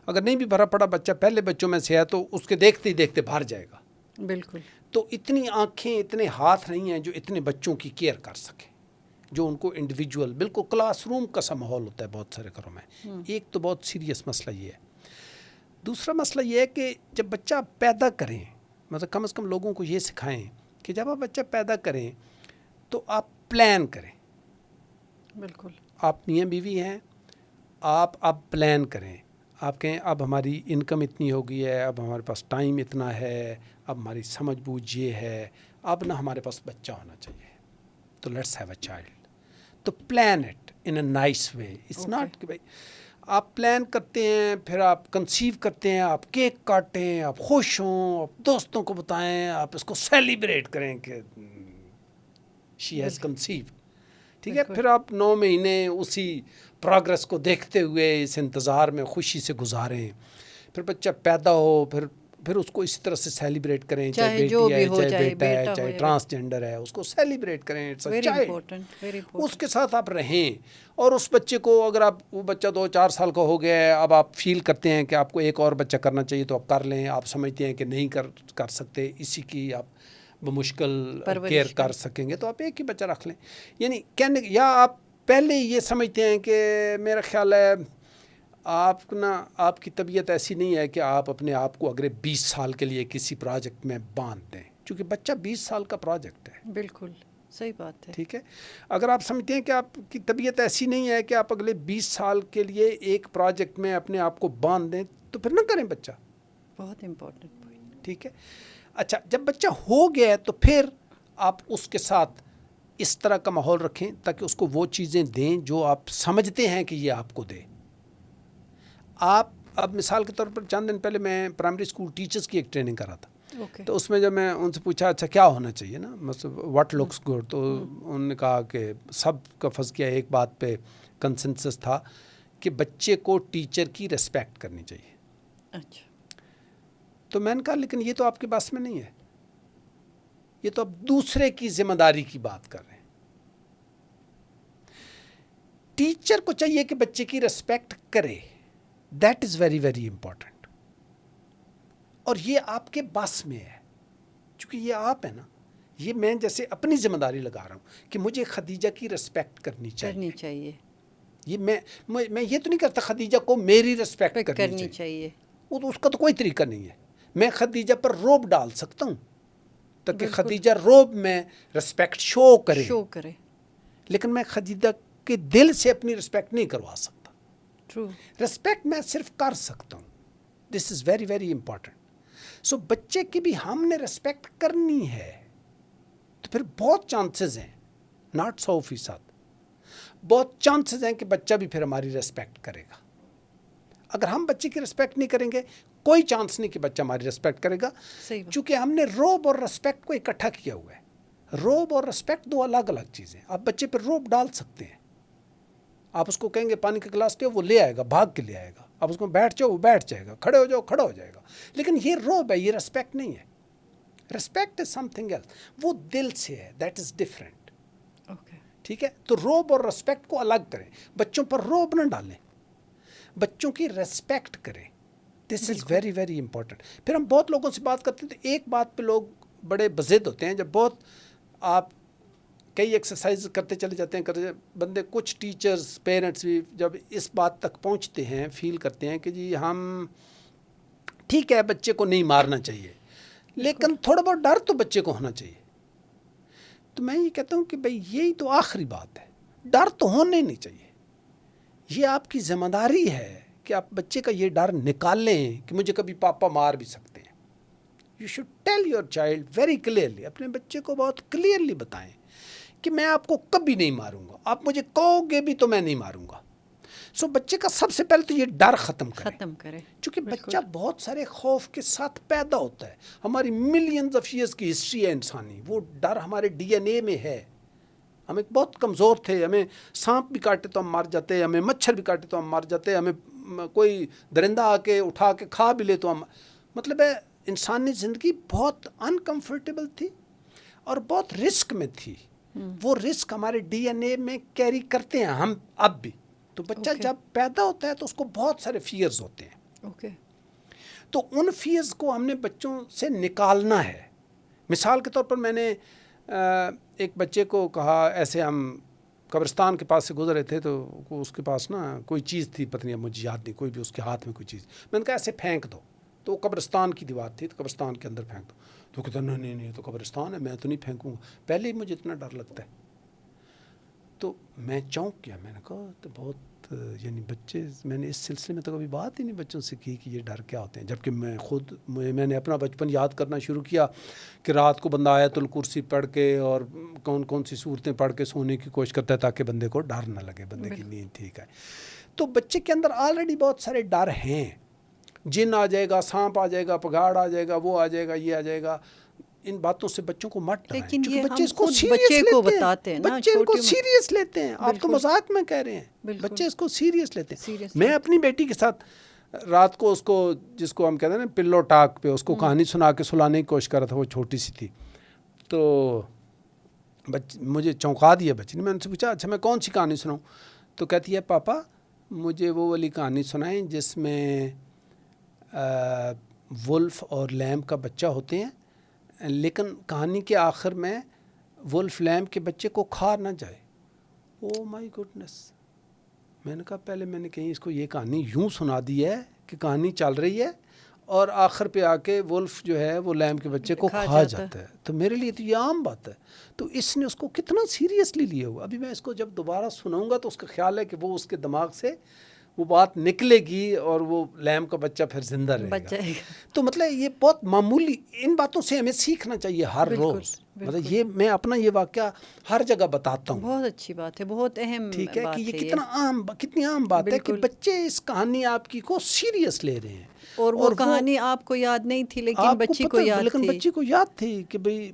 اگر نہیں بھی بھرا پڑا بچہ پہلے بچوں میں سے ہے تو اس کے دیکھتے ہی دیکھتے بھر جائے گا. بالکل. تو اتنی آنکھیں, اتنے ہاتھ نہیں ہیں جو اتنے بچوں کی کیئر کر سکیں, جو ان کو انڈیویجول, بالکل کلاس روم کا سا ماحول ہوتا ہے بہت سارے گھروں میں. ایک تو بہت سیریس مسئلہ یہ ہے. دوسرا مسئلہ یہ ہے کہ جب بچہ پیدا کریں, مطلب کم از کم لوگوں کو یہ سکھائیں کہ جب آپ بچہ پیدا کریں تو آپ پلان کریں. بالکل. آپ میاں بیوی ہیں, آپ اب پلان کریں. آپ کہیں اب ہماری انکم اتنی ہو گئی ہے, اب ہمارے پاس ٹائم اتنا ہے, اب ہماری سمجھ بوجھ یہ ہے, اب نہ ہمارے پاس بچہ ہونا چاہیے, تو لیٹس ہیو اے چائلڈ. تو plan it in a nice way. It's not کہ بھائی آپ پلان کرتے ہیں, پھر آپ کنسیو کرتے ہیں, آپ کیک کاٹیں, آپ خوش ہوں, آپ دوستوں کو بتائیں, آپ اس کو سیلیبریٹ کریں کہ شی ہیز کنسیو. ٹھیک ہے, پھر آپ 9 مہینے اسی پروگرس کو دیکھتے ہوئے اس انتظار میں خوشی سے گزاریں. پھر بچہ پیدا ہو, پھر اس کو اسی طرح سے سیلیبریٹ کریں, چاہے بیٹی ہے, چاہے بیٹا ہے, چاہے ٹرانسجینڈر ہے, اس کو سیلیبریٹ کریں. It's a child. اس کے ساتھ آپ رہیں. اور اس بچے کو, اگر آپ, وہ بچہ 2-4 سال کا ہو گیا ہے, اب آپ فیل کرتے ہیں کہ آپ کو ایک اور بچہ کرنا چاہیے تو آپ کر لیں. آپ سمجھتے ہیں کہ نہیں کر سکتے, اسی کی آپ بمشکل کیئر کر سکیں گے, تو آپ ایک ہی بچہ رکھ لیں. یعنی کہنے, یا آپ پہلے یہ سمجھتے ہیں کہ میرا خیال ہے آپ کی طبیعت ایسی نہیں ہے کہ آپ اپنے آپ کو اگلے 20 سال کے لیے کسی پروجیکٹ میں باندھ دیں, چونکہ بچہ 20 سال کا پروجیکٹ ہے. بالکل صحیح بات ہے. ٹھیک ہے, اگر آپ سمجھتے ہیں کہ آپ کی طبیعت ایسی نہیں ہے کہ آپ اگلے 20 سال کے لیے ایک پروجیکٹ میں اپنے آپ کو باندھ دیں, تو پھر نہ کریں بچہ. بہت امپورٹنٹ پوائنٹ. ٹھیک ہے. اچھا, جب بچہ ہو گیا تو پھر آپ اس کے ساتھ اس طرح کا ماحول رکھیں تاکہ اس کو وہ چیزیں دیں جو آپ سمجھتے ہیں کہ یہ آپ کو دے. آپ اب مثال کے طور پر چند دن پہلے میں پرائمری اسکول ٹیچرز کی ایک ٹریننگ کر رہا تھا. تو اس میں جب میں ان سے پوچھا اچھا کیا ہونا چاہیے نا, مطلب واٹ لکس گڈ, تو انہوں نے کہا کہ سب کا فرض کیا ایک بات پہ کنسنسس تھا کہ بچے کو ٹیچر کی ریسپیکٹ کرنی چاہیے. اچھا. تو میں نے کہا لیکن یہ تو آپ کے بس میں نہیں ہے, یہ تو اب دوسرے کی ذمہ داری کی بات کر رہے ہیں. ٹیچر کو چاہیے کہ بچے کی ریسپیکٹ کرے, that is very very important. اور یہ آپ کے بس میں ہے, چونکہ یہ آپ ہے نا, یہ میں جیسے اپنی ذمہ داری لگا رہا ہوں کہ مجھے خدیجہ کی ریسپیکٹ کرنی چاہیے. یہ میں یہ تو نہیں کرتا خدیجہ کو میری ریسپیکٹ کرنی چاہیے. وہ تو اس کا تو کوئی طریقہ نہیں ہے. میں خدیجہ پر روب ڈال سکتا ہوں تاکہ خدیجہ روب میں ریسپیکٹ شو کرے, لیکن میں خدیجہ کے دل سے اپنی ریسپیکٹ نہیں کروا سکتا. ریسپیکٹ میں صرف کر سکتا ہوں. دس از ویری ویری امپورٹنٹ. سو بچے کی بھی ہم نے ریسپیکٹ کرنی ہے تو پھر بہت چانسز ہیں, ناٹ 100%, بہت چانسز ہیں کہ بچہ بھی پھر ہماری ریسپیکٹ کرے گا. اگر ہم بچے کی ریسپیکٹ نہیں کریں گے کوئی چانس نہیں کہ بچہ ہماری ریسپیکٹ کرے گا, چونکہ ہم نے روب اور ریسپیکٹ کو اکٹھا کیا ہوا ہے. روب اور ریسپیکٹ دو الگ الگ چیزیں. آپ بچے پہ روب ڈال سکتے ہیں, آپ اس کو کہیں گے پانی کا گلاس لے, وہ لے آئے گا, بھاگ کے لے آئے گا. آپ اس کو بیٹھ جاؤ, وہ بیٹھ جائے گا, کھڑے ہو جاؤ, کھڑا ہو جائے گا. لیکن یہ روب ہے, یہ ریسپیکٹ نہیں ہے. Respect is something else, وہ دل سے ہے, دیٹ از ڈفرینٹ. ٹھیک ہے, تو روب اور ریسپیکٹ کو الگ کریں. بچوں پر روب نہ ڈالیں, بچوں کی ریسپیکٹ کریں. دس از ویری ویری امپورٹنٹ. پھر ہم بہت لوگوں سے بات کرتے ہیں تو ایک بات پہ لوگ بڑے بضد ہوتے ہیں. جب بہت آپ کئی ایکسرسائز کرتے چلے جاتے ہیں بندے, کچھ ٹیچرز پیرنٹس بھی جب اس بات تک پہنچتے ہیں, فیل کرتے ہیں کہ جی ہم ٹھیک ہے بچے کو نہیں مارنا چاہیے لیکن تھوڑا بہت ڈر تو بچے کو ہونا چاہیے. تو میں یہ کہتا ہوں کہ بھئی یہی تو آخری بات ہے, ڈر تو ہونا ہی نہیں چاہیے. یہ آپ کی ذمہ داری ہے کہ آپ بچے کا یہ ڈر نکال لیں کہ مجھے کبھی پاپا مار بھی سکتے ہیں. You should tell your child very clearly, اپنے بچے کو بہت کلیئرلی بتائیں کہ میں آپ کو کبھی نہیں ماروں گا, آپ مجھے کہو گے بھی تو میں نہیں ماروں گا. سو بچے کا سب سے پہلے تو یہ ڈر ختم کرے, چونکہ بچہ بہت سارے خوف کے ساتھ پیدا ہوتا ہے. ہماری ملینز آف ایئرز کی ہسٹری ہے انسانی, وہ ڈر ہمارے ڈی این اے میں ہے. ہم ایک بہت کمزور تھے, ہمیں سانپ بھی کاٹے تو ہم مر جاتے, ہمیں مچھر بھی کاٹے تو ہم مر جاتے, ہمیں کوئی درندہ آ کے اٹھا کے کھا بھی لے تو ہم, مطلب ہے انسانی زندگی بہت انکمفرٹیبل تھی اور بہت رسک میں تھی. وہ رسک ہمارے ڈی این اے میں کیری کرتے ہیں ہم اب بھی. تو بچہ جب پیدا ہوتا ہے تو اس کو بہت سارے فیئرز ہوتے ہیں. تو ان فیئرز کو ہم نے بچوں سے نکالنا ہے. مثال کے طور پر میں نے ایک بچے کو کہا, ایسے ہم قبرستان کے پاس سے گزرے تھے تو اس کے پاس نا کوئی چیز تھی, پتہ نہیں مجھے یاد نہیں, کوئی بھی اس کے ہاتھ میں کوئی چیز. میں نے کہا ایسے پھینک دو, تو قبرستان کی دیوار تھی, تو قبرستان کے اندر پھینک دو. تو کہتا نہیں تو قبرستان ہے, میں تو نہیں پھینکوں گا. پہلے ہی مجھے اتنا ڈر لگتا ہے. تو میں چونک گیا, میں نے کہا تو بہت یعنی بچے, میں نے اس سلسلے میں تو کبھی بات ہی نہیں بچوں سے کی کہ یہ ڈر کیا ہوتے ہیں. جبکہ میں نے اپنا بچپن یاد کرنا شروع کیا کہ رات کو بندہ آیت الکرسی پڑھ کے اور کون سی صورتیں پڑھ کے سونے کی کوشش کرتا ہے تاکہ بندے کو ڈر نہ لگے, بندے کی نیند ٹھیک ہے. تو بچے کے اندر آلریڈی بہت سارے ڈر ہیں. جن آ جائے گا, سانپ آ جائے گا, پگاڑ آ جائے گا, وہ آ جائے گا, یہ آ جائے گا. ان باتوں سے بچوں کو مت ڈرائیں, لیکن یہ بچے ہم خود بچے کو بتاتے ہیں, بچے ان کو سیریس لیتے ہیں. آپ تو مذاق میں کہہ رہے ہیں, بچے اس کو سیریس لیتے ہیں. میں اپنی بیٹی کے ساتھ رات کو اس کو, جس کو ہم کہتے ہیں نا پلو ٹاک پہ, اس کو کہانی سنا کے سلانے کی کوشش کر رہا تھا. وہ چھوٹی سی تھی تو مجھے چونکا دیا بچی نے. میں ان سے پوچھا اچھا میں کون سی کہانی سناؤں؟ تو کہتی ہے پاپا مجھے وہ والی کہانی سنائیں جس میں ولف اور لیمب کا بچہ ہوتے ہیں, لیکن کہانی کے آخر میں ولف لیمب کے بچے کو کھا نہ جائے. او مائی گڈنس. میں نے کہا پہلے میں نے کہیں اس کو یہ کہانی یوں سنا دی ہے کہ کہانی چل رہی ہے اور آخر پہ آ کے ولف جو ہے وہ لیمب کے بچے کو کھا جاتا ہے. تو میرے لیے تو یہ عام بات ہے. تو اس نے اس کو کتنا سیریسلی لیا ہوا. ابھی میں اس کو جب دوبارہ سناؤں گا تو اس کا خیال ہے کہ وہ اس کے دماغ سے وہ بات نکلے گی اور وہ لیمب کا بچہ پھر زندہ رہے گا. تو مطلب یہ بہت معمولی, ان باتوں سے ہمیں سیکھنا چاہیے ہر روز. مطلب یہ میں اپنا یہ واقعہ ہر جگہ بتاتا ہوں. بہت اچھی بات ہے, بہت اہم ٹھیک ہے بات کہ ہے یہ کتنی عام بات ہے کہ بچے اس کہانی آپ کی کو سیریس لے رہے ہیں. اور وہ کہانی آپ کو یاد نہیں تھی لیکن بچی کو یاد لیکن تھی. بچی کو یاد تھی کہ بھئی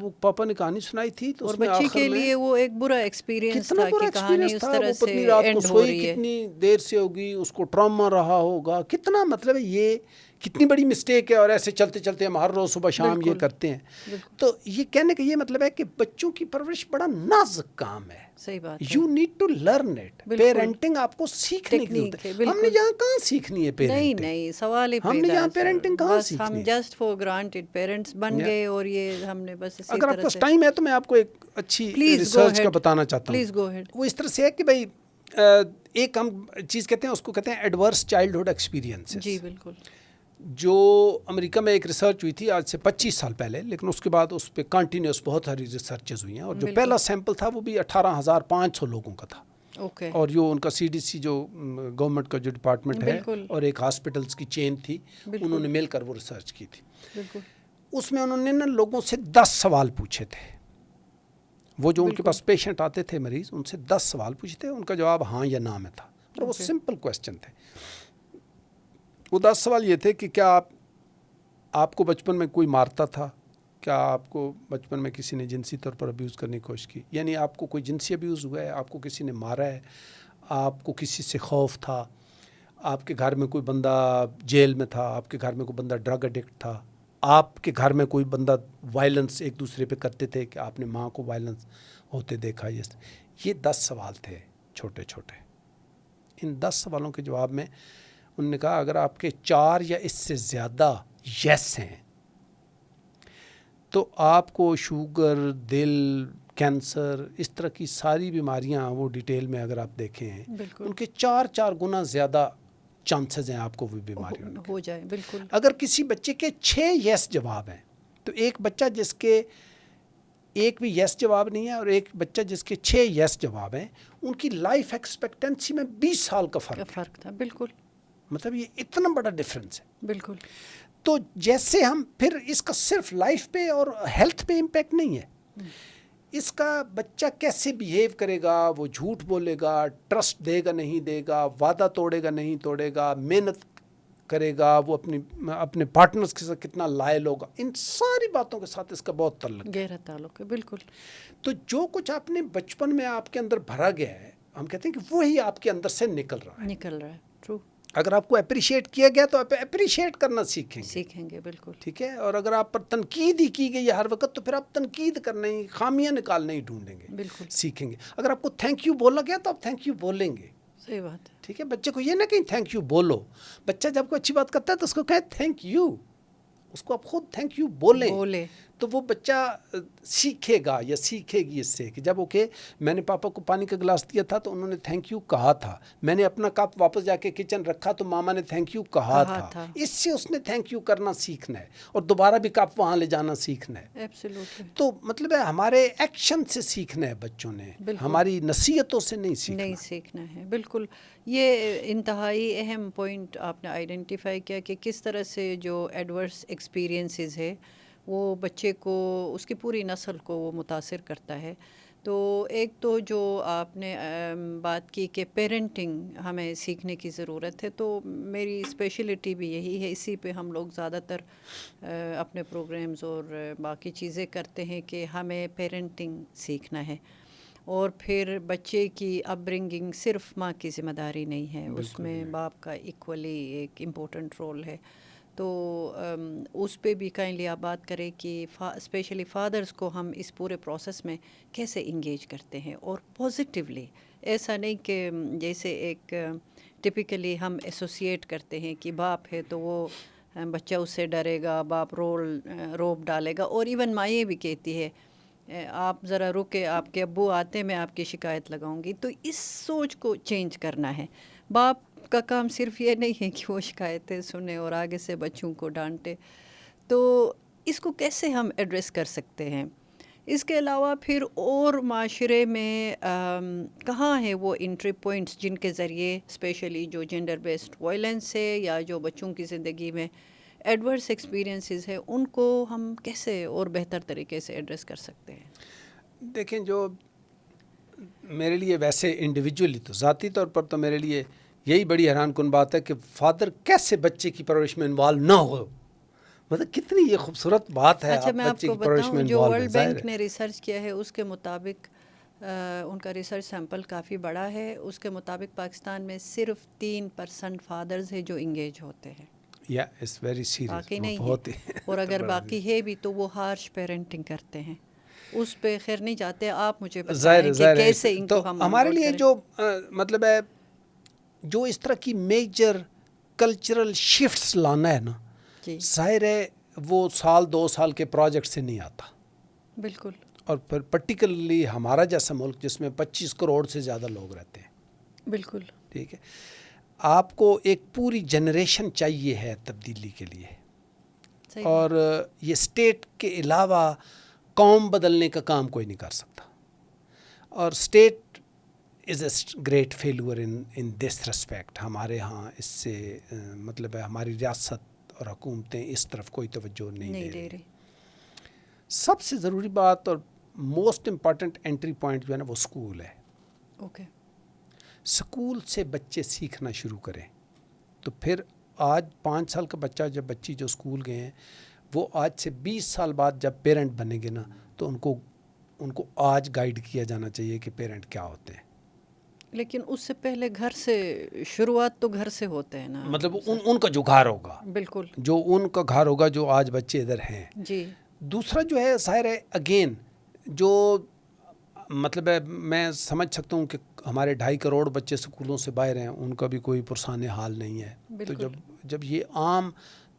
وہ پاپا نے کہانی سنائی تھی تو اور اس میں بچی آخر کے میں لیے وہ ایک برا ایکسپیرینس کتنا تھا برا کہ کہانی ایکسپیرینس اس تھا. طرح وہ سے پتنی رات کو اینڈ ہو سوئی رہی ہے. کتنی دیر سے ہوگی, اس کو ٹراما رہا ہوگا, کتنا مطلب ہے یہ کتنی بڑی مسٹیک ہے. اور ایسے چلتے چلتے ہم ہر روز صبح شام یہ کرتے ہیں. تو یہ کہنے کا یہ مطلب ہے کہ بچوں کی پرورش بڑا نازک کام ہے. صحیح بات ہے. You need to learn it. Parenting آپ کو سیکھنے کی ضرورت ہے. ہم نے یہاں کہاں سیکھنی ہے پیرنٹنگ؟ نہیں سوال ہی ہم نے یہاں پیرنٹنگ کہاں سیکھنی ہے؟ ہم جسٹ فار گرانٹیڈ پیرنٹس بن گئے اور یہ ہم نے بس اسی اگر آپ طرح کو سے. ٹائم ہے تو میں آپ کو ایک اچھی ریسرچ کا بتانا چاہتا ہوں. Please go ahead. وہ اس طرح سے ہے کہ بھائی ایک ہم چیز کہتے ہیں, اس کو کہتے ہیں ایڈورس چائلڈہڈ ایکسپیرینسز. جی بالکل. جو امریکہ میں ایک ریسرچ ہوئی تھی آج سے 25 سال پہلے, لیکن اس کے بعد اس پہ کنٹینیوس بہت ساری ریسرچز ہوئی ہیں. اور جو پہلا سیمپل تھا وہ بھی 18,500 لوگوں کا تھا. اور جو ان کا CDC جو گورنمنٹ کا جو ڈپارٹمنٹ ہے اور ایک ہاسپٹلس کی چین تھی, انہوں نے مل کر وہ ریسرچ کی تھی. اس میں انہوں نے نا لوگوں سے 10 سوال پوچھے تھے. وہ جو ان کے پاس پیشنٹ آتے تھے مریض, ان سے 10 سوال پوچھے تھے. ان کا جواب ہاں یا نہ میں تھا. اور وہ سمپل کویسچن تھے. وہ 10 سوال یہ تھے کہ کیا آپ کو بچپن میں کوئی مارتا تھا؟ کیا آپ کو بچپن میں کسی نے جنسی طور پر ابیوز کرنے کی کوشش کی؟ یعنی آپ کو کوئی جنسی ابیوز ہوا ہے, آپ کو کسی نے مارا ہے, آپ کو کسی سے خوف تھا, آپ کے گھر میں کوئی بندہ جیل میں تھا, آپ کے گھر میں کوئی بندہ ڈرگ ایڈکٹ تھا, آپ کے گھر میں کوئی بندہ وائلنس ایک دوسرے پہ کرتے تھے کہ آپ نے ماں کو وائلنس ہوتے دیکھا. یہ 10 سوال تھے چھوٹے چھوٹے. ان 10 سوالوں کے جواب میں انہوں نے کہا اگر آپ کے 4 یا اس سے زیادہ یس ہیں تو آپ کو شوگر, دل, کینسر, اس طرح کی ساری بیماریاں وہ ڈیٹیل میں اگر آپ دیکھیں ان کے 4 گنا زیادہ چانسز ہیں آپ کو وہ بیماری ہو جائے. بالکل. اگر کسی بچے کے 6 یس جواب ہیں تو ایک بچہ جس کے ایک بھی یس جواب نہیں ہے اور ایک بچہ جس کے 6 یس جواب ہیں, ان کی لائف ایکسپیکٹنسی میں 20 سال کا فرق تھا. بالکل. مطلب یہ اتنا بڑا ڈفرینس ہے. بالکل. تو جیسے ہم پھر اس کا صرف لائف پہ اور ہیلتھ پہ امپیکٹ نہیں ہے, اس کا بچہ کیسے بیہیو کرے گا, وہ جھوٹ بولے گا, ٹرسٹ دے گا نہیں دے گا, وعدہ توڑے گا نہیں توڑے گا, محنت کرے گا, وہ اپنے پارٹنرز کے ساتھ کتنا لائل ہوگا, ان ساری باتوں کے ساتھ اس کا بہت تعلق ہے, گہرا تعلق ہے. بالکل. تو جو کچھ آپ نے بچپن میں آپ کے اندر بھرا گیا ہے, ہم کہتے ہیں کہ وہی آپ کے اندر سے نکل رہا ہے. ٹرو. اگر آپ کو اپریشیٹ کیا گیا تو آپ اپریشیٹ کرنا سیکھیں گے. بالکل. ٹھیک ہے. اور اگر آپ پر تنقید ہی کی گئی ہر وقت تو پھر آپ تنقید کرنا ہی, خامیاں نکالنا ہی ڈھونڈیں گے. بالکل. سیکھیں گے. اگر آپ کو تھینک یو بولا گیا تو آپ تھینک یو بولیں گے. صحیح بات ہے. ٹھیک ہے. بچے کو یہ نہ کہیں تھینک یو بولو. بچہ جب کوئی اچھی بات کرتا ہے تو اس کو کہیں تھینک یو, اس کو آپ خود تھینک یو بولیں تو وہ بچہ سیکھے گا یا سیکھے گی اس سے کہ جب اوکے میں نے پاپا کو پانی کا گلاس دیا تھا تو انہوں نے تھینک یو کہا تھا, میں نے اپنا کپ واپس جا کے کچن رکھا تو ماما نے تھینک یو کہا تھا. اس سے اس نے تھینک یو کرنا سیکھنا ہے اور دوبارہ بھی کپ وہاں لے جانا سیکھنا ہے. ایبسلیوٹلی. تو مطلب ہے ہمارے ایکشن سے سیکھنا ہے بچوں نے, ہماری نصیحتوں سے نہیں سیکھنا ہے. بالکل. یہ انتہائی اہم پوائنٹ آپ نے آئیڈینٹیفائی کیا کہ کس طرح سے جو ایڈورس ایکسپیرینسز ہے وہ بچے کو, اس کی پوری نسل کو وہ متاثر کرتا ہے. تو ایک تو جو آپ نے بات کی کہ پیرنٹنگ ہمیں سیکھنے کی ضرورت ہے, تو میری اسپیشلٹی بھی یہی ہے, اسی پہ ہم لوگ زیادہ تر اپنے پروگرامز اور باقی چیزیں کرتے ہیں کہ ہمیں پیرنٹنگ سیکھنا ہے. اور پھر بچے کی اپ برنگنگ صرف ماں کی ذمہ داری نہیں ہے, اس میں باپ کا ایکولی ایک امپورٹنٹ رول ہے. تو اس پہ بھی کائنڈلی آپ بات کریں کہ اسپیشلی فادرز کو ہم اس پورے پروسیس میں کیسے انگیج کرتے ہیں اور پازیٹیولی. ایسا نہیں کہ جیسے ایک ٹپیکلی ہم ایسوسیٹ کرتے ہیں کہ باپ ہے تو وہ بچہ اس سے ڈرے گا, باپ روب ڈالے گا. اور ایون ماں یہ بھی کہتی ہے آپ ذرا رکے, آپ کے ابو آتے میں آپ کی شکایت لگاؤں گی. تو اس سوچ کو چینج کرنا ہے. باپ کا کام صرف یہ نہیں ہے کہ وہ شکایتیں سنے اور آگے سے بچوں کو ڈانٹے. تو اس کو کیسے ہم ایڈریس کر سکتے ہیں؟ اس کے علاوہ پھر اور معاشرے میں کہاں ہے وہ انٹری پوائنٹس جن کے ذریعے اسپیشلی جو جینڈر بیسڈ وائلنس ہے یا جو بچوں کی زندگی میں ایڈورس ایکسپیرینسز ہے ان کو ہم کیسے اور بہتر طریقے سے ایڈریس کر سکتے ہیں؟ دیکھیں، جو میرے لیے ویسے انڈیویجولی تو ذاتی طور پر تو میرے لیے یہی بڑی حیران کن بات ہے کہ فادر کیسے بچے کی پرورش میں انوالو نہ ہو. مطلب کتنی یہ خوبصورت بات ہے. اچھا، میں آپ بچے کو کی پرورش میں بتاؤں جو انوالو ورلڈ بینک نے ریسرچ کیا ہے اس کے مطابق ان کا ریسرچ سیمپل کافی بڑا ہے. اس کے مطابق پاکستان میں صرف 3% فادرز ہیں جو انگیج ہوتے ہیں. یا اٹس ویری سیریس. باقی نہیں ہے، اور اگر باقی ہے بھی تو وہ ہارش پیرنٹنگ کرتے ہیں. اس پہ خیر نہیں جاتے. آپ مجھے بتائیں کہ کیسے ان کو ہم ہمارے لیے جو مطلب ہے جو اس طرح کی میجر کلچرل شفٹس لانا ہے نا، ظاہر ہے وہ 2 سال کے پروجیکٹ سے نہیں آتا. بالکل. اور پھر پرٹیکولرلی ہمارا جیسا ملک جس میں 25 کروڑ سے زیادہ لوگ رہتے ہیں. بالکل ٹھیک ہے. آپ کو ایک پوری جنریشن چاہیے ہے تبدیلی کے لیے. اور یہ اسٹیٹ کے علاوہ قوم بدلنے کا کام کوئی نہیں کر سکتا. اور state is a great failure in this respect. ہمارے ہاں اس سے مطلب ہے ہماری ریاست اور حکومتیں اس طرف کوئی توجہ نہیں دے رہی. سب سے ضروری بات اور موسٹ امپارٹنٹ انٹری پوائنٹ جو ہے نا وہ اسکول ہے. اوکے. اسکول سے بچے سیکھنا شروع کریں تو پھر آج 5 سال کا بچہ جب بچی جو اسکول گئے ہیں وہ آج سے 20 سال بعد جب پیرنٹ بنیں گے نا تو ان کو آج گائیڈ کیا جانا چاہیے کہ پیرنٹ کیا ہوتے ہیں. لیکن اس سے پہلے گھر سے شروعات تو گھر سے ہوتے ہیں نا. مطلب ان کا جو گھر ہوگا، بالکل جو ان کا گھر ہوگا جو آج بچے ادھر ہیں. جی. دوسرا جو ہے ظاہر ہے اگین جو مطلب ہے میں سمجھ سکتا ہوں کہ ہمارے 2.5 کروڑ بچے اسکولوں سے باہر ہیں، ان کا بھی کوئی پرسان حال نہیں ہے. تو جب یہ عام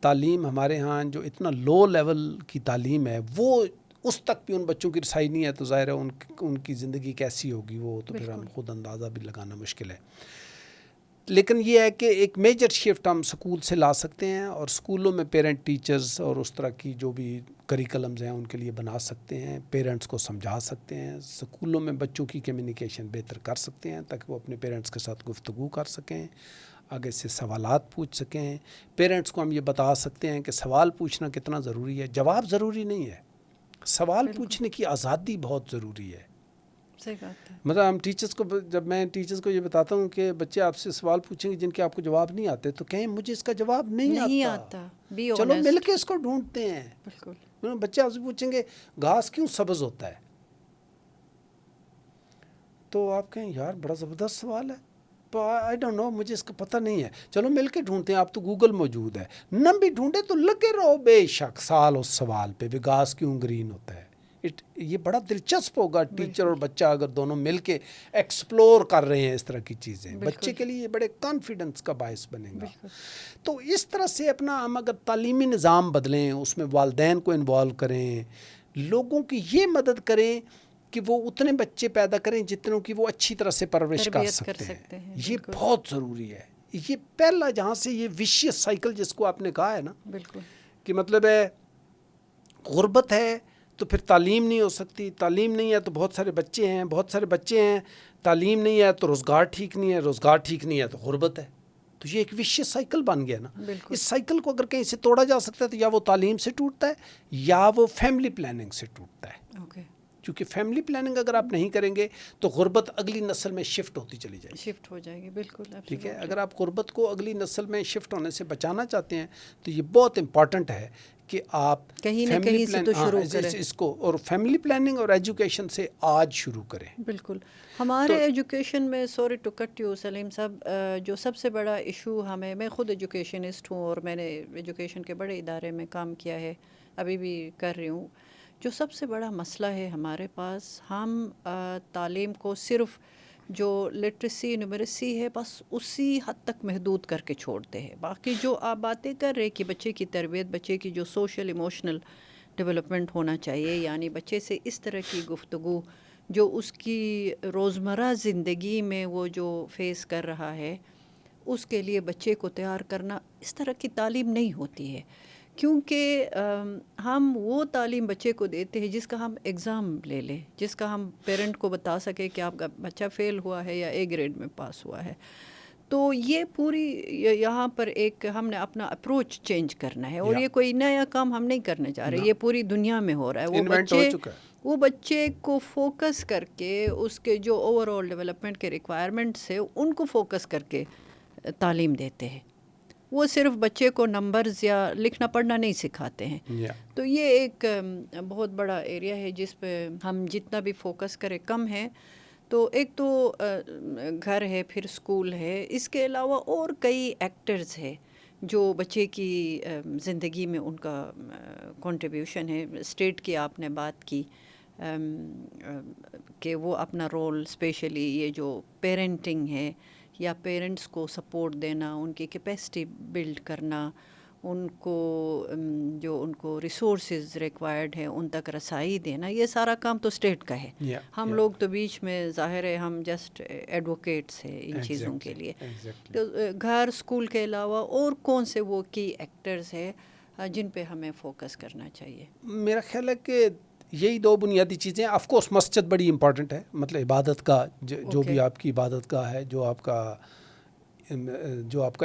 تعلیم ہمارے ہاں جو اتنا لو لیول کی تعلیم ہے وہ اس تک بھی ان بچوں کی رسائی نہیں ہے تو ظاہر ہے ان کی زندگی کیسی ہوگی وہ تو پھر ہم خود اندازہ بھی لگانا مشکل ہے. لیکن یہ ہے کہ ایک میجر شفٹ ہم سکول سے لا سکتے ہیں اور سکولوں میں پیرنٹ ٹیچرز اور اس طرح کی جو بھی کریکلمز ہیں ان کے لیے بنا سکتے ہیں. پیرنٹس کو سمجھا سکتے ہیں. سکولوں میں بچوں کی کمیونیکیشن بہتر کر سکتے ہیں تاکہ وہ اپنے پیرنٹس کے ساتھ گفتگو کر سکیں، آگے سے سوالات پوچھ سکیں. پیرنٹس کو ہم یہ بتا سکتے ہیں کہ سوال پوچھنا کتنا ضروری ہے. جواب ضروری نہیں ہے، سوال پوچھنے کی آزادی بہت ضروری ہے. صحیح بات ہے. مطلب ہم ٹیچرس کو جب میں ٹیچرس کو یہ بتاتا ہوں کہ بچے آپ سے سوال پوچھیں گے جن کے آپ کو جواب نہیں آتے تو کہیں مجھے اس کا جواب نہیں آتا. چلو مل کے اس کو ڈھونڈتے ہیں. بالکل. بچے آپ سے پوچھیں گے گھاس کیوں سبز ہوتا ہے تو آپ کہیں یار بڑا زبردست سوال ہے، آئی ڈونٹ نو، مجھے اس کا پتہ نہیں ہے. چلو مل کے ڈھونڈتے ہیں. آپ تو گوگل موجود ہے، نہ بھی ڈھونڈے تو لگے رہو بے شک سال اس سوال پہ بھی گھاس کیوں گرین ہوتا ہے. یہ بڑا دلچسپ ہوگا ٹیچر اور بچہ اگر دونوں مل کے ایکسپلور کر رہے ہیں اس طرح کی چیزیں. بچے کے لیے بڑے کانفیڈنس کا باعث بنے گا. تو اس طرح سے اپنا ہم اگر تعلیمی نظام بدلیں، اس میں والدین کو انوالو کریں، لوگوں کی یہ مدد کریں کہ وہ اتنے بچے پیدا کریں جتنوں کی وہ اچھی طرح سے پرورش کر سکتے ہیں. یہ بہت ضروری ہے. یہ پہلا جہاں سے یہ وشیس سائیکل جس کو آپ نے کہا ہے نا، بالکل، کہ مطلب ہے غربت ہے تو پھر تعلیم نہیں ہو سکتی، تعلیم نہیں ہے تو بہت سارے بچے ہیں، بہت سارے بچے ہیں، تعلیم نہیں ہے تو روزگار ٹھیک نہیں ہے، روزگار ٹھیک نہیں ہے تو غربت ہے. تو یہ ایک وشیس سائیکل بن گیا نا. اس سائیکل کو اگر کہیں سے توڑا جا سکتا ہے تو یا وہ تعلیم سے ٹوٹتا ہے یا وہ فیملی پلاننگ سے ٹوٹتا ہے. کیونکہ فیملی پلاننگ اگر آپ نہیں کریں گے تو غربت اگلی نسل میں شفٹ ہوتی چلی جائے گی. شفٹ ہو جائے گی. بالکل ٹھیک ہے. اگر آپ غربت کو اگلی نسل میں شفٹ ہونے سے بچانا چاہتے ہیں تو یہ بہت امپورٹنٹ ہے کہ آپ کہیں نہ کہیں سے تو شروع کریں اس کو، اور فیملی پلاننگ اور ایجوکیشن سے آج شروع کریں. بالکل. ہمارے ایجوکیشن میں، sorry to cut you Saleem صاحب، جو سب سے بڑا ایشو ہمیں، میں خود ایجوکیشنسٹ ہوں اور میں نے ایجوکیشن کے بڑے ادارے میں کام کیا ہے، ابھی بھی کر رہی ہوں. جو سب سے بڑا مسئلہ ہے ہمارے پاس، ہم تعلیم کو صرف جو لٹریسی نومریسی ہے بس اسی حد تک محدود کر کے چھوڑتے ہیں. باقی جو آپ باتیں کر رہے کہ بچے کی تربیت، بچے کی جو سوشل ایموشنل ڈیولپمنٹ ہونا چاہیے، یعنی بچے سے اس طرح کی گفتگو جو اس کی روزمرہ زندگی میں وہ جو فیس کر رہا ہے اس کے لیے بچے کو تیار کرنا، اس طرح کی تعلیم نہیں ہوتی ہے. کیونکہ ہم وہ تعلیم بچے کو دیتے ہیں جس کا ہم ایگزام لے لیں، جس کا ہم پیرنٹ کو بتا سکے کہ آپ کا بچہ فیل ہوا ہے یا اے گریڈ میں پاس ہوا ہے. تو یہ پوری یہاں پر ایک ہم نے اپنا اپروچ چینج کرنا ہے، اور یہ کوئی نیا کام ہم نہیں کرنے جا رہے، یہ پوری دنیا میں ہو رہا ہے۔ وہ بچے کو فوکس کر کے اس کے جو اوور آل ڈیولپمنٹ کے ریکوائرمنٹس ہے ان کو فوکس کر کے تعلیم دیتے ہیں، وہ صرف بچے کو نمبرز یا لکھنا پڑھنا نہیں سکھاتے ہیں۔ تو یہ ایک بہت بڑا ایریا ہے جس پہ ہم جتنا بھی فوکس کریں کم ہے۔ تو ایک تو گھر ہے، پھر اسکول ہے، اس کے علاوہ اور کئی ایکٹرز ہے جو بچے کی زندگی میں ان کا کنٹریبیوشن ہے۔ اسٹیٹ کی آپ نے بات کی کہ وہ اپنا رول، اسپیشلی یہ جو پیرنٹنگ ہے یا پیرنٹس کو سپورٹ دینا، ان کی کیپیسٹی بلڈ کرنا، ان کو جو ان کو ریسورسز ریکوائرڈ ہے ان تک رسائی دینا، یہ سارا کام تو اسٹیٹ کا ہے۔ ہم لوگ تو بیچ میں ظاہر ہے ہم جسٹ ایڈوکیٹس ہیں ان چیزوں کے لیے۔ تو گھر، اسکول کے علاوہ اور کون سے وہ کی ایکٹرز ہیں جن پہ ہمیں فوکس کرنا چاہیے؟ میرا خیال ہے کہ یہی دو بنیادی چیزیں۔ آف کورس مسجد بڑی امپورٹنٹ ہے، مطلب عبادت کا جو بھی آپ کی عبادت گاہ ہے، جو آپ کا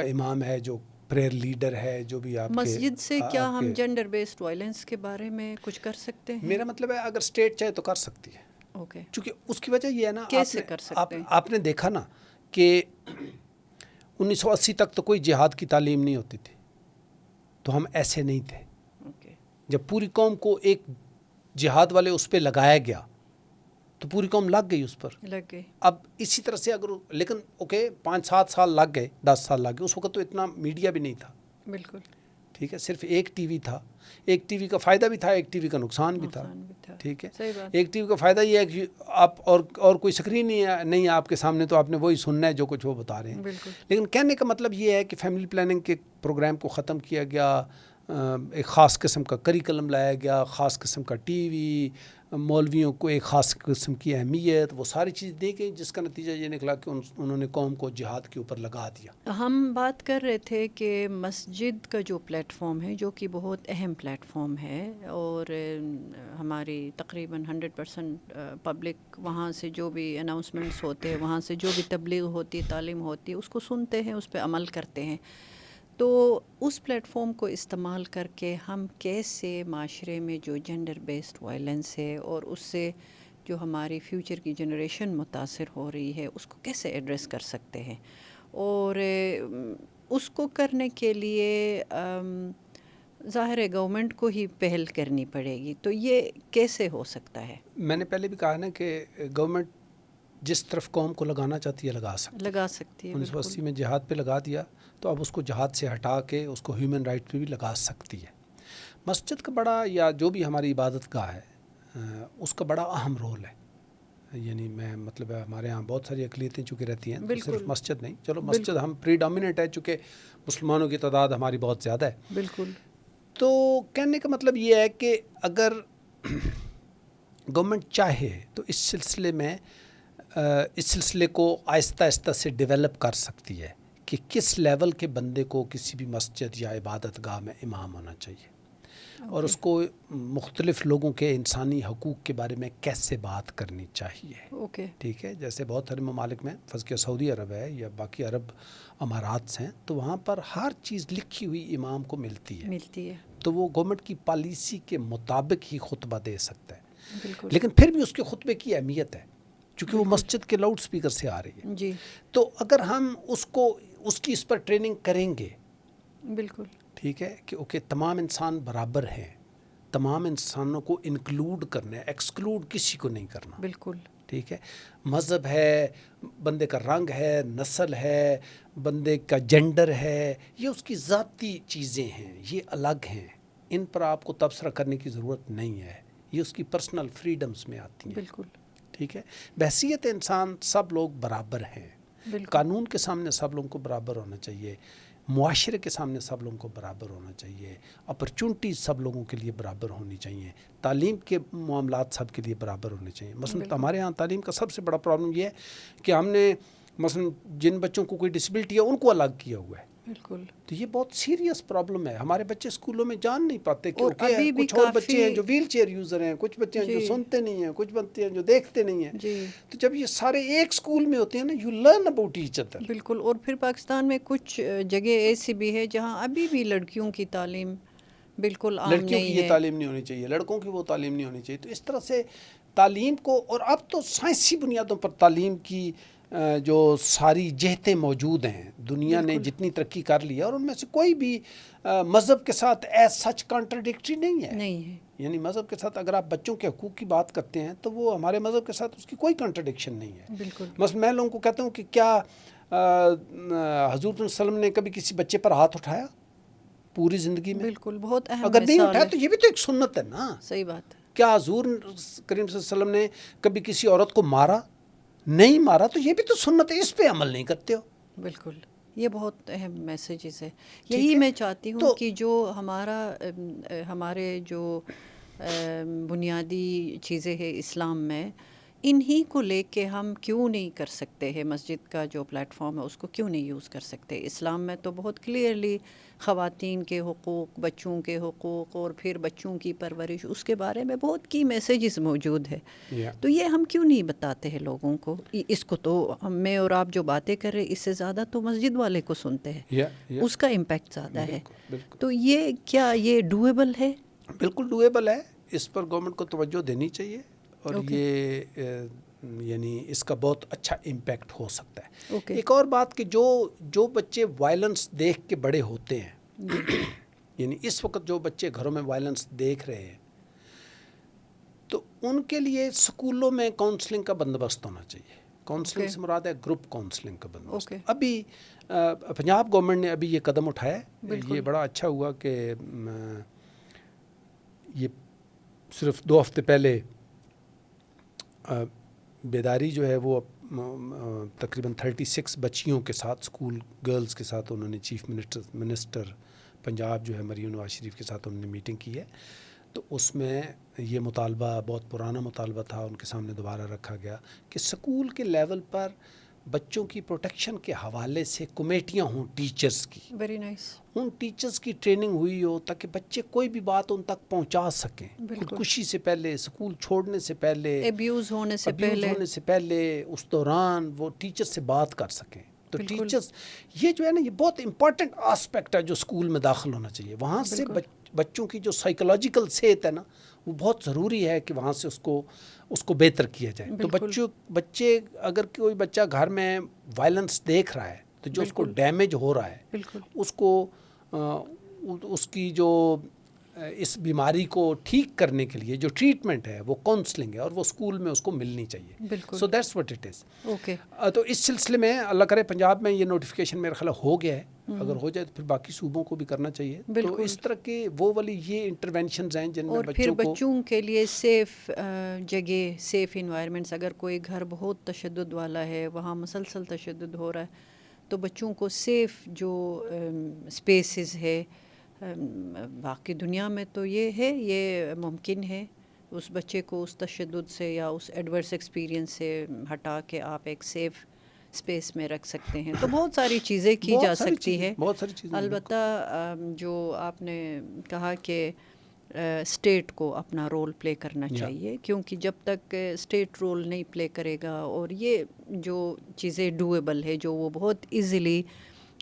امام ہے، جو پریئر لیڈر ہے، جو بھی آپ مسجد سے کیا ہم جینڈر بیسڈ وائلنس کے بارے میں کچھ کر سکتے ہیں؟ میرا مطلب ہے اگر اسٹیٹ چاہے تو کر سکتی ہے۔ اوکے، چونکہ اس کی وجہ یہ ہے نا، کیسے کر سکتے ہیں؟ آپ نے دیکھا نا کہ 1980 تک تو کوئی جہاد کی تعلیم نہیں ہوتی تھی، تو ہم ایسے نہیں تھے۔ جب پوری قوم کو ایک جہاد والے اس پہ لگایا گیا تو پوری قوم لگ گئی اس پر، لگ گئی۔ اب اسی طرح سے اگر لیکن 5-7 سال لگ گئے، 10 سال لگ گئے، اس وقت تو اتنا میڈیا بھی نہیں تھا، بالکل ٹھیک ہے، صرف ایک ٹی وی تھا۔ ایک ٹی وی کا فائدہ بھی تھا، ایک ٹی وی کا نقصان بھی تھا، ٹھیک ہے۔ ایک ٹی وی کا فائدہ یہ ہے کہ آپ اور کوئی اسکرین نہیں ہے آپ کے سامنے، تو آپ نے وہی سننا ہے جو کچھ وہ بتا رہے ہیں۔ لیکن کہنے کا مطلب یہ ہے کہ فیملی پلاننگ کے پروگرام کو ختم کیا گیا، ایک خاص قسم کا کریکلم لایا گیا، خاص قسم کا ٹی وی، مولویوں کو ایک خاص قسم کی اہمیت، وہ ساری چیز دی گئی، جس کا نتیجہ یہ نکلا کہ انہوں نے قوم کو جہاد کے اوپر لگا دیا۔ ہم بات کر رہے تھے کہ مسجد کا جو پلیٹ فارم ہے، جو کہ بہت اہم پلیٹ فارم ہے، اور ہماری تقریباً 100% پبلک وہاں سے جو بھی اناؤنسمنٹس ہوتے ہیں، وہاں سے جو بھی تبلیغ ہوتی، تعلیم ہوتی ہے، اس کو سنتے ہیں، اس پہ عمل کرتے ہیں۔ تو اس پلیٹ فارم کو استعمال کر کے ہم کیسے معاشرے میں جو جینڈر بیسڈ وائلنس ہے اور اس سے جو ہماری فیوچر کی جنریشن متاثر ہو رہی ہے، اس کو کیسے ایڈریس کر سکتے ہیں؟ اور اس کو کرنے کے لیے ظاہر ہے گورنمنٹ کو ہی پہل کرنی پڑے گی، تو یہ کیسے ہو سکتا ہے؟ میں نے پہلے بھی کہا نا کہ گورنمنٹ جس طرف قوم کو لگانا چاہتی ہے لگا سکتی ہے۔ 1980 میں جہاد پہ لگا دیا، تو اب اس کو جہاد سے ہٹا کے اس کو ہیومن رائٹ پہ بھی لگا سکتی ہے۔ مسجد کا بڑا، یا جو بھی ہماری عبادت گاہ ہے، اس کا بڑا اہم رول ہے۔ یعنی میں مطلب ہمارے ہاں بہت ساری اقلیتیں چونکہ رہتی ہیں، تو صرف مسجد نہیں، چلو مسجد ہم پری ڈومیننٹ ہے چونکہ مسلمانوں کی تعداد ہماری بہت زیادہ ہے، بالکل۔ تو کہنے کا مطلب یہ ہے کہ اگر گورنمنٹ چاہے تو اس سلسلے کو آہستہ آہستہ سے ڈیولپ کر سکتی ہے کہ کس لیول کے بندے کو کسی بھی مسجد یا عبادت گاہ میں امام ہونا چاہیے، اور اس کو مختلف لوگوں کے انسانی حقوق کے بارے میں کیسے بات کرنی چاہیے، ٹھیک ہے۔ جیسے بہت سارے ممالک میں، فرض کیا سعودی عرب ہے یا باقی عرب امارات ہیں، تو وہاں پر ہر چیز لکھی ہوئی امام کو ملتی ہے، تو وہ گورنمنٹ کی پالیسی کے مطابق ہی خطبہ دے سکتا ہے، لیکن پھر بھی اس کے خطبے کی اہمیت ہے چونکہ وہ مسجد کے لاؤڈ سپیکر سے آ رہی ہے جی۔ تو اگر ہم اس کی اس پر ٹریننگ کریں گے، بالکل ٹھیک ہے، کہ اوکے تمام انسان برابر ہیں، تمام انسانوں کو انکلوڈ کرنا ہے، ایکسکلوڈ کسی کو نہیں کرنا، بالکل ٹھیک ہے۔ مذہب ہے، بندے کا رنگ ہے، نسل ہے، بندے کا جینڈر ہے، یہ اس کی ذاتی چیزیں ہیں، یہ الگ ہیں، ان پر آپ کو تبصرہ کرنے کی ضرورت نہیں ہے، یہ اس کی پرسنل فریڈمز میں آتی ہیں، بالکل ٹھیک ہے۔ بحیثیت انسان سب لوگ برابر ہیں، قانون کے سامنے سب لوگوں کو برابر ہونا چاہیے، معاشرے کے سامنے سب لوگوں کو برابر ہونا چاہیے، اپرچونٹیز سب لوگوں کے لیے برابر ہونی چاہیے، تعلیم کے معاملات سب کے لیے برابر ہونے چاہیے۔ مثلا ہمارے ہاں تعلیم کا سب سے بڑا پرابلم یہ ہے کہ ہم نے مثلا جن بچوں کو کوئی ڈسیبلٹی ہے ان کو الگ کیا ہوا ہے، بالکل. تو یہ بہت سیریس پرابلم ہے. ہمارے بچے اسکولوں میں جان نہیں پاتے اور کیونکہ ابھی بھی کچھ اور بچے ہیں جو کافی ویل چیئر یوزر ہیں, کچھ بچے ہیں جو جی سنتے نہیں ہیں, کچھ بچے ہیں جو دیکھتے نہیں ہیں. جی تو جب یہ سارے ایک اسکول میں ہوتے ہیں نا, you learn about each other. بالکل. اور پھر پاکستان میں کچھ جگہ ایسی بھی ہے جہاں ابھی بھی لڑکیوں کی تعلیم بالکل عام لڑکیوں کی نہیں یہ ہے. تعلیم نہیں ہونی چاہیے, لڑکوں کی وہ تعلیم نہیں ہونی چاہیے. تو اس طرح سے تعلیم کو, اور اب تو سائنسی بنیادوں پر تعلیم کی جو ساری جہتیں موجود ہیں, دنیا نے بالکل جتنی ترقی کر لی ہے, اور ان میں سے کوئی بھی مذہب کے ساتھ ایز سچ کانٹرڈکٹری نہیں ہے. نہیں ہے. یعنی مذہب کے ساتھ اگر آپ بچوں کے حقوق کی بات کرتے ہیں تو وہ ہمارے مذہب کے ساتھ اس کی کوئی کنٹرڈکشن نہیں ہے. بالکل مثلا میں لوگوں کو کہتا ہوں کہ کیا حضور صلی اللہ علیہ وسلم نے کبھی کسی بچے پر ہاتھ اٹھایا پوری زندگی میں؟ بالکل. بہت اہم اگر نہیں مثال اٹھایا ہے. تو یہ بھی تو ایک سنت ہے نا. صحیح بات ہے. کیا حضور کریم صلی اللہ علیہ وسلم نے کبھی کسی عورت کو مارا؟ نہیں مارا. تو یہ بھی تو سنت ہے, اس پہ عمل نہیں کرتے ہو. بالکل. یہ بہت اہم میسیجز ہے. ٹھیک یہی ہے. میں چاہتی ہوں تو کہ جو ہمارے جو بنیادی چیزیں ہیں اسلام میں, انہی کو لے کے ہم کیوں نہیں کر سکتے ہیں, مسجد کا جو پلیٹ فارم ہے اس کو کیوں نہیں یوز کر سکتے. اسلام میں تو بہت کلیئرلی خواتین کے حقوق, بچوں کے حقوق, اور پھر بچوں کی پرورش, اس کے بارے میں بہت کی میسیجز موجود ہے. تو یہ ہم کیوں نہیں بتاتے ہیں لوگوں کو. اس کو تو میں اور آپ جو باتیں کر رہے اس سے زیادہ تو مسجد والے کو سنتے ہیں, اس کا امپیکٹ زیادہ ہے. تو یہ کیا یہ ڈویبل ہے؟ بالکل ڈویبل ہے. اس پر گورنمنٹ کو توجہ دینی چاہیے, اور یہ یعنی اس کا بہت اچھا امپیکٹ ہو سکتا ہے. ایک اور بات کہ جو بچے وائلنس دیکھ کے بڑے ہوتے ہیں, یعنی اس وقت جو بچے گھروں میں وائلنس دیکھ رہے ہیں, تو ان کے لیے اسکولوں میں کاؤنسلنگ کا بندوبست ہونا چاہیے. کاؤنسلنگ سے مراد ہے گروپ کاؤنسلنگ کا بندوبست. ابھی پنجاب گورنمنٹ نے ابھی یہ قدم اٹھایا ہے. یہ بڑا اچھا ہوا کہ یہ صرف 2 ہفتے پہلے بیداری جو ہے وہ تقریباً 36 بچیوں کے ساتھ, اسکول گرلز کے ساتھ, انہوں نے چیف منسٹر پنجاب جو ہے مریم نواز شریف کے ساتھ انہوں نے میٹنگ کی ہے. تو اس میں یہ مطالبہ, بہت پرانا مطالبہ تھا, ان کے سامنے دوبارہ رکھا گیا کہ اسکول کے لیول پر بچوں کی پروٹیکشن کے حوالے سے کمیٹیاں ہوں ٹیچرز کی. Very nice. ان ٹیچرز کی ٹریننگ ہوئی ہو تاکہ بچے کوئی بھی بات ان تک پہنچا سکیں, خودکشی سے پہلے, اسکول چھوڑنے سے پہلے, ابیوز ہونے سے پہلے, اس دوران وہ ٹیچر سے بات کر سکیں. تو ٹیچرز یہ جو ہے نا, یہ بہت امپورٹنٹ آسپیکٹ ہے جو اسکول میں داخل ہونا چاہیے. وہاں سے بچوں کی جو سائیکولوجیکل صحت ہے نا, وہ بہت ضروری ہے کہ وہاں سے اس کو بہتر کیا جائے. تو بچے اگر کوئی بچہ گھر میں وائلنس دیکھ رہا ہے تو جو اس کو ڈیمیج ہو رہا ہے, اس کو اس کی جو اس بیماری کو ٹھیک کرنے کے لیے جو ٹریٹمنٹ ہے وہ کاؤنسلنگ ہے, اور وہ اسکول میں اس کو ملنی چاہیے. So that's what it is. تو اس سلسلے میں اللہ کرے پنجاب میں یہ نوٹیفیکیشن میرا خیال ہو گیا ہے. اگر ہو جائے تو پھر باقی صوبوں کو بھی کرنا چاہیے. تو اس طرح کے وہ والی یہ انٹرونشنز ہیں جن میں بچوں کے لیے سیف جگہ, سیف انوائرمنٹس. اگر کوئی گھر بہت تشدد والا ہے, وہاں مسلسل تشدد ہو رہا ہے, تو بچوں کو سیف جو اسپیسز ہے, باقی دنیا میں تو یہ ہے, یہ ممکن ہے اس بچے کو اس تشدد سے یا اس ایڈورس ایکسپیرینس سے ہٹا کے آپ ایک سیف اسپیس میں رکھ سکتے ہیں. تو بہت ساری چیزیں کی جا سکتی ہے. البتہ جو آپ نے کہا کہ اسٹیٹ کو اپنا رول پلے کرنا چاہیے, کیونکہ جب تک اسٹیٹ رول نہیں پلے کرے گا, اور یہ جو چیزیں ڈویبل ہے, جو وہ بہت ایزیلی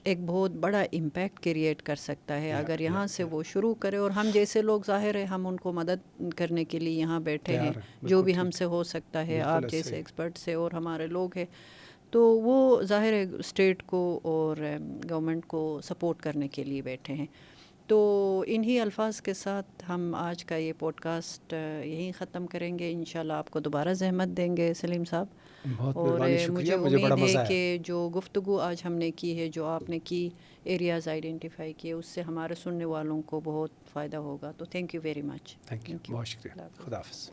ایک بہت بڑا امپیکٹ کریٹ کر سکتا ہے اگر یہاں سے وہ شروع کرے. اور ہم جیسے لوگ ظاہر ہے ہم ان کو مدد کرنے کے لیے یہاں بیٹھے ہیں, جو بھی ہم سے ہو سکتا ہے, آپ جیسے ایکسپرٹ سے اور ہمارے لوگ ہیں, تو وہ ظاہر ہے اسٹیٹ کو اور گورنمنٹ کو سپورٹ کرنے کے لیے بیٹھے ہیں. تو انہی الفاظ کے ساتھ ہم آج کا یہ پوڈ کاسٹ یہیں ختم کریں گے. انشاءاللہ آپ کو دوبارہ زحمت دیں گے سلیم صاحب. اور مجھے امید ہے کہ جو گفتگو آج ہم نے کی ہے, جو آپ نے کی ایریاز آئیڈینٹیفائی کیے, اس سے ہمارے سننے والوں کو بہت فائدہ ہوگا. تو thank you very much. Thank you, بہت شکریہ. خدا حافظ.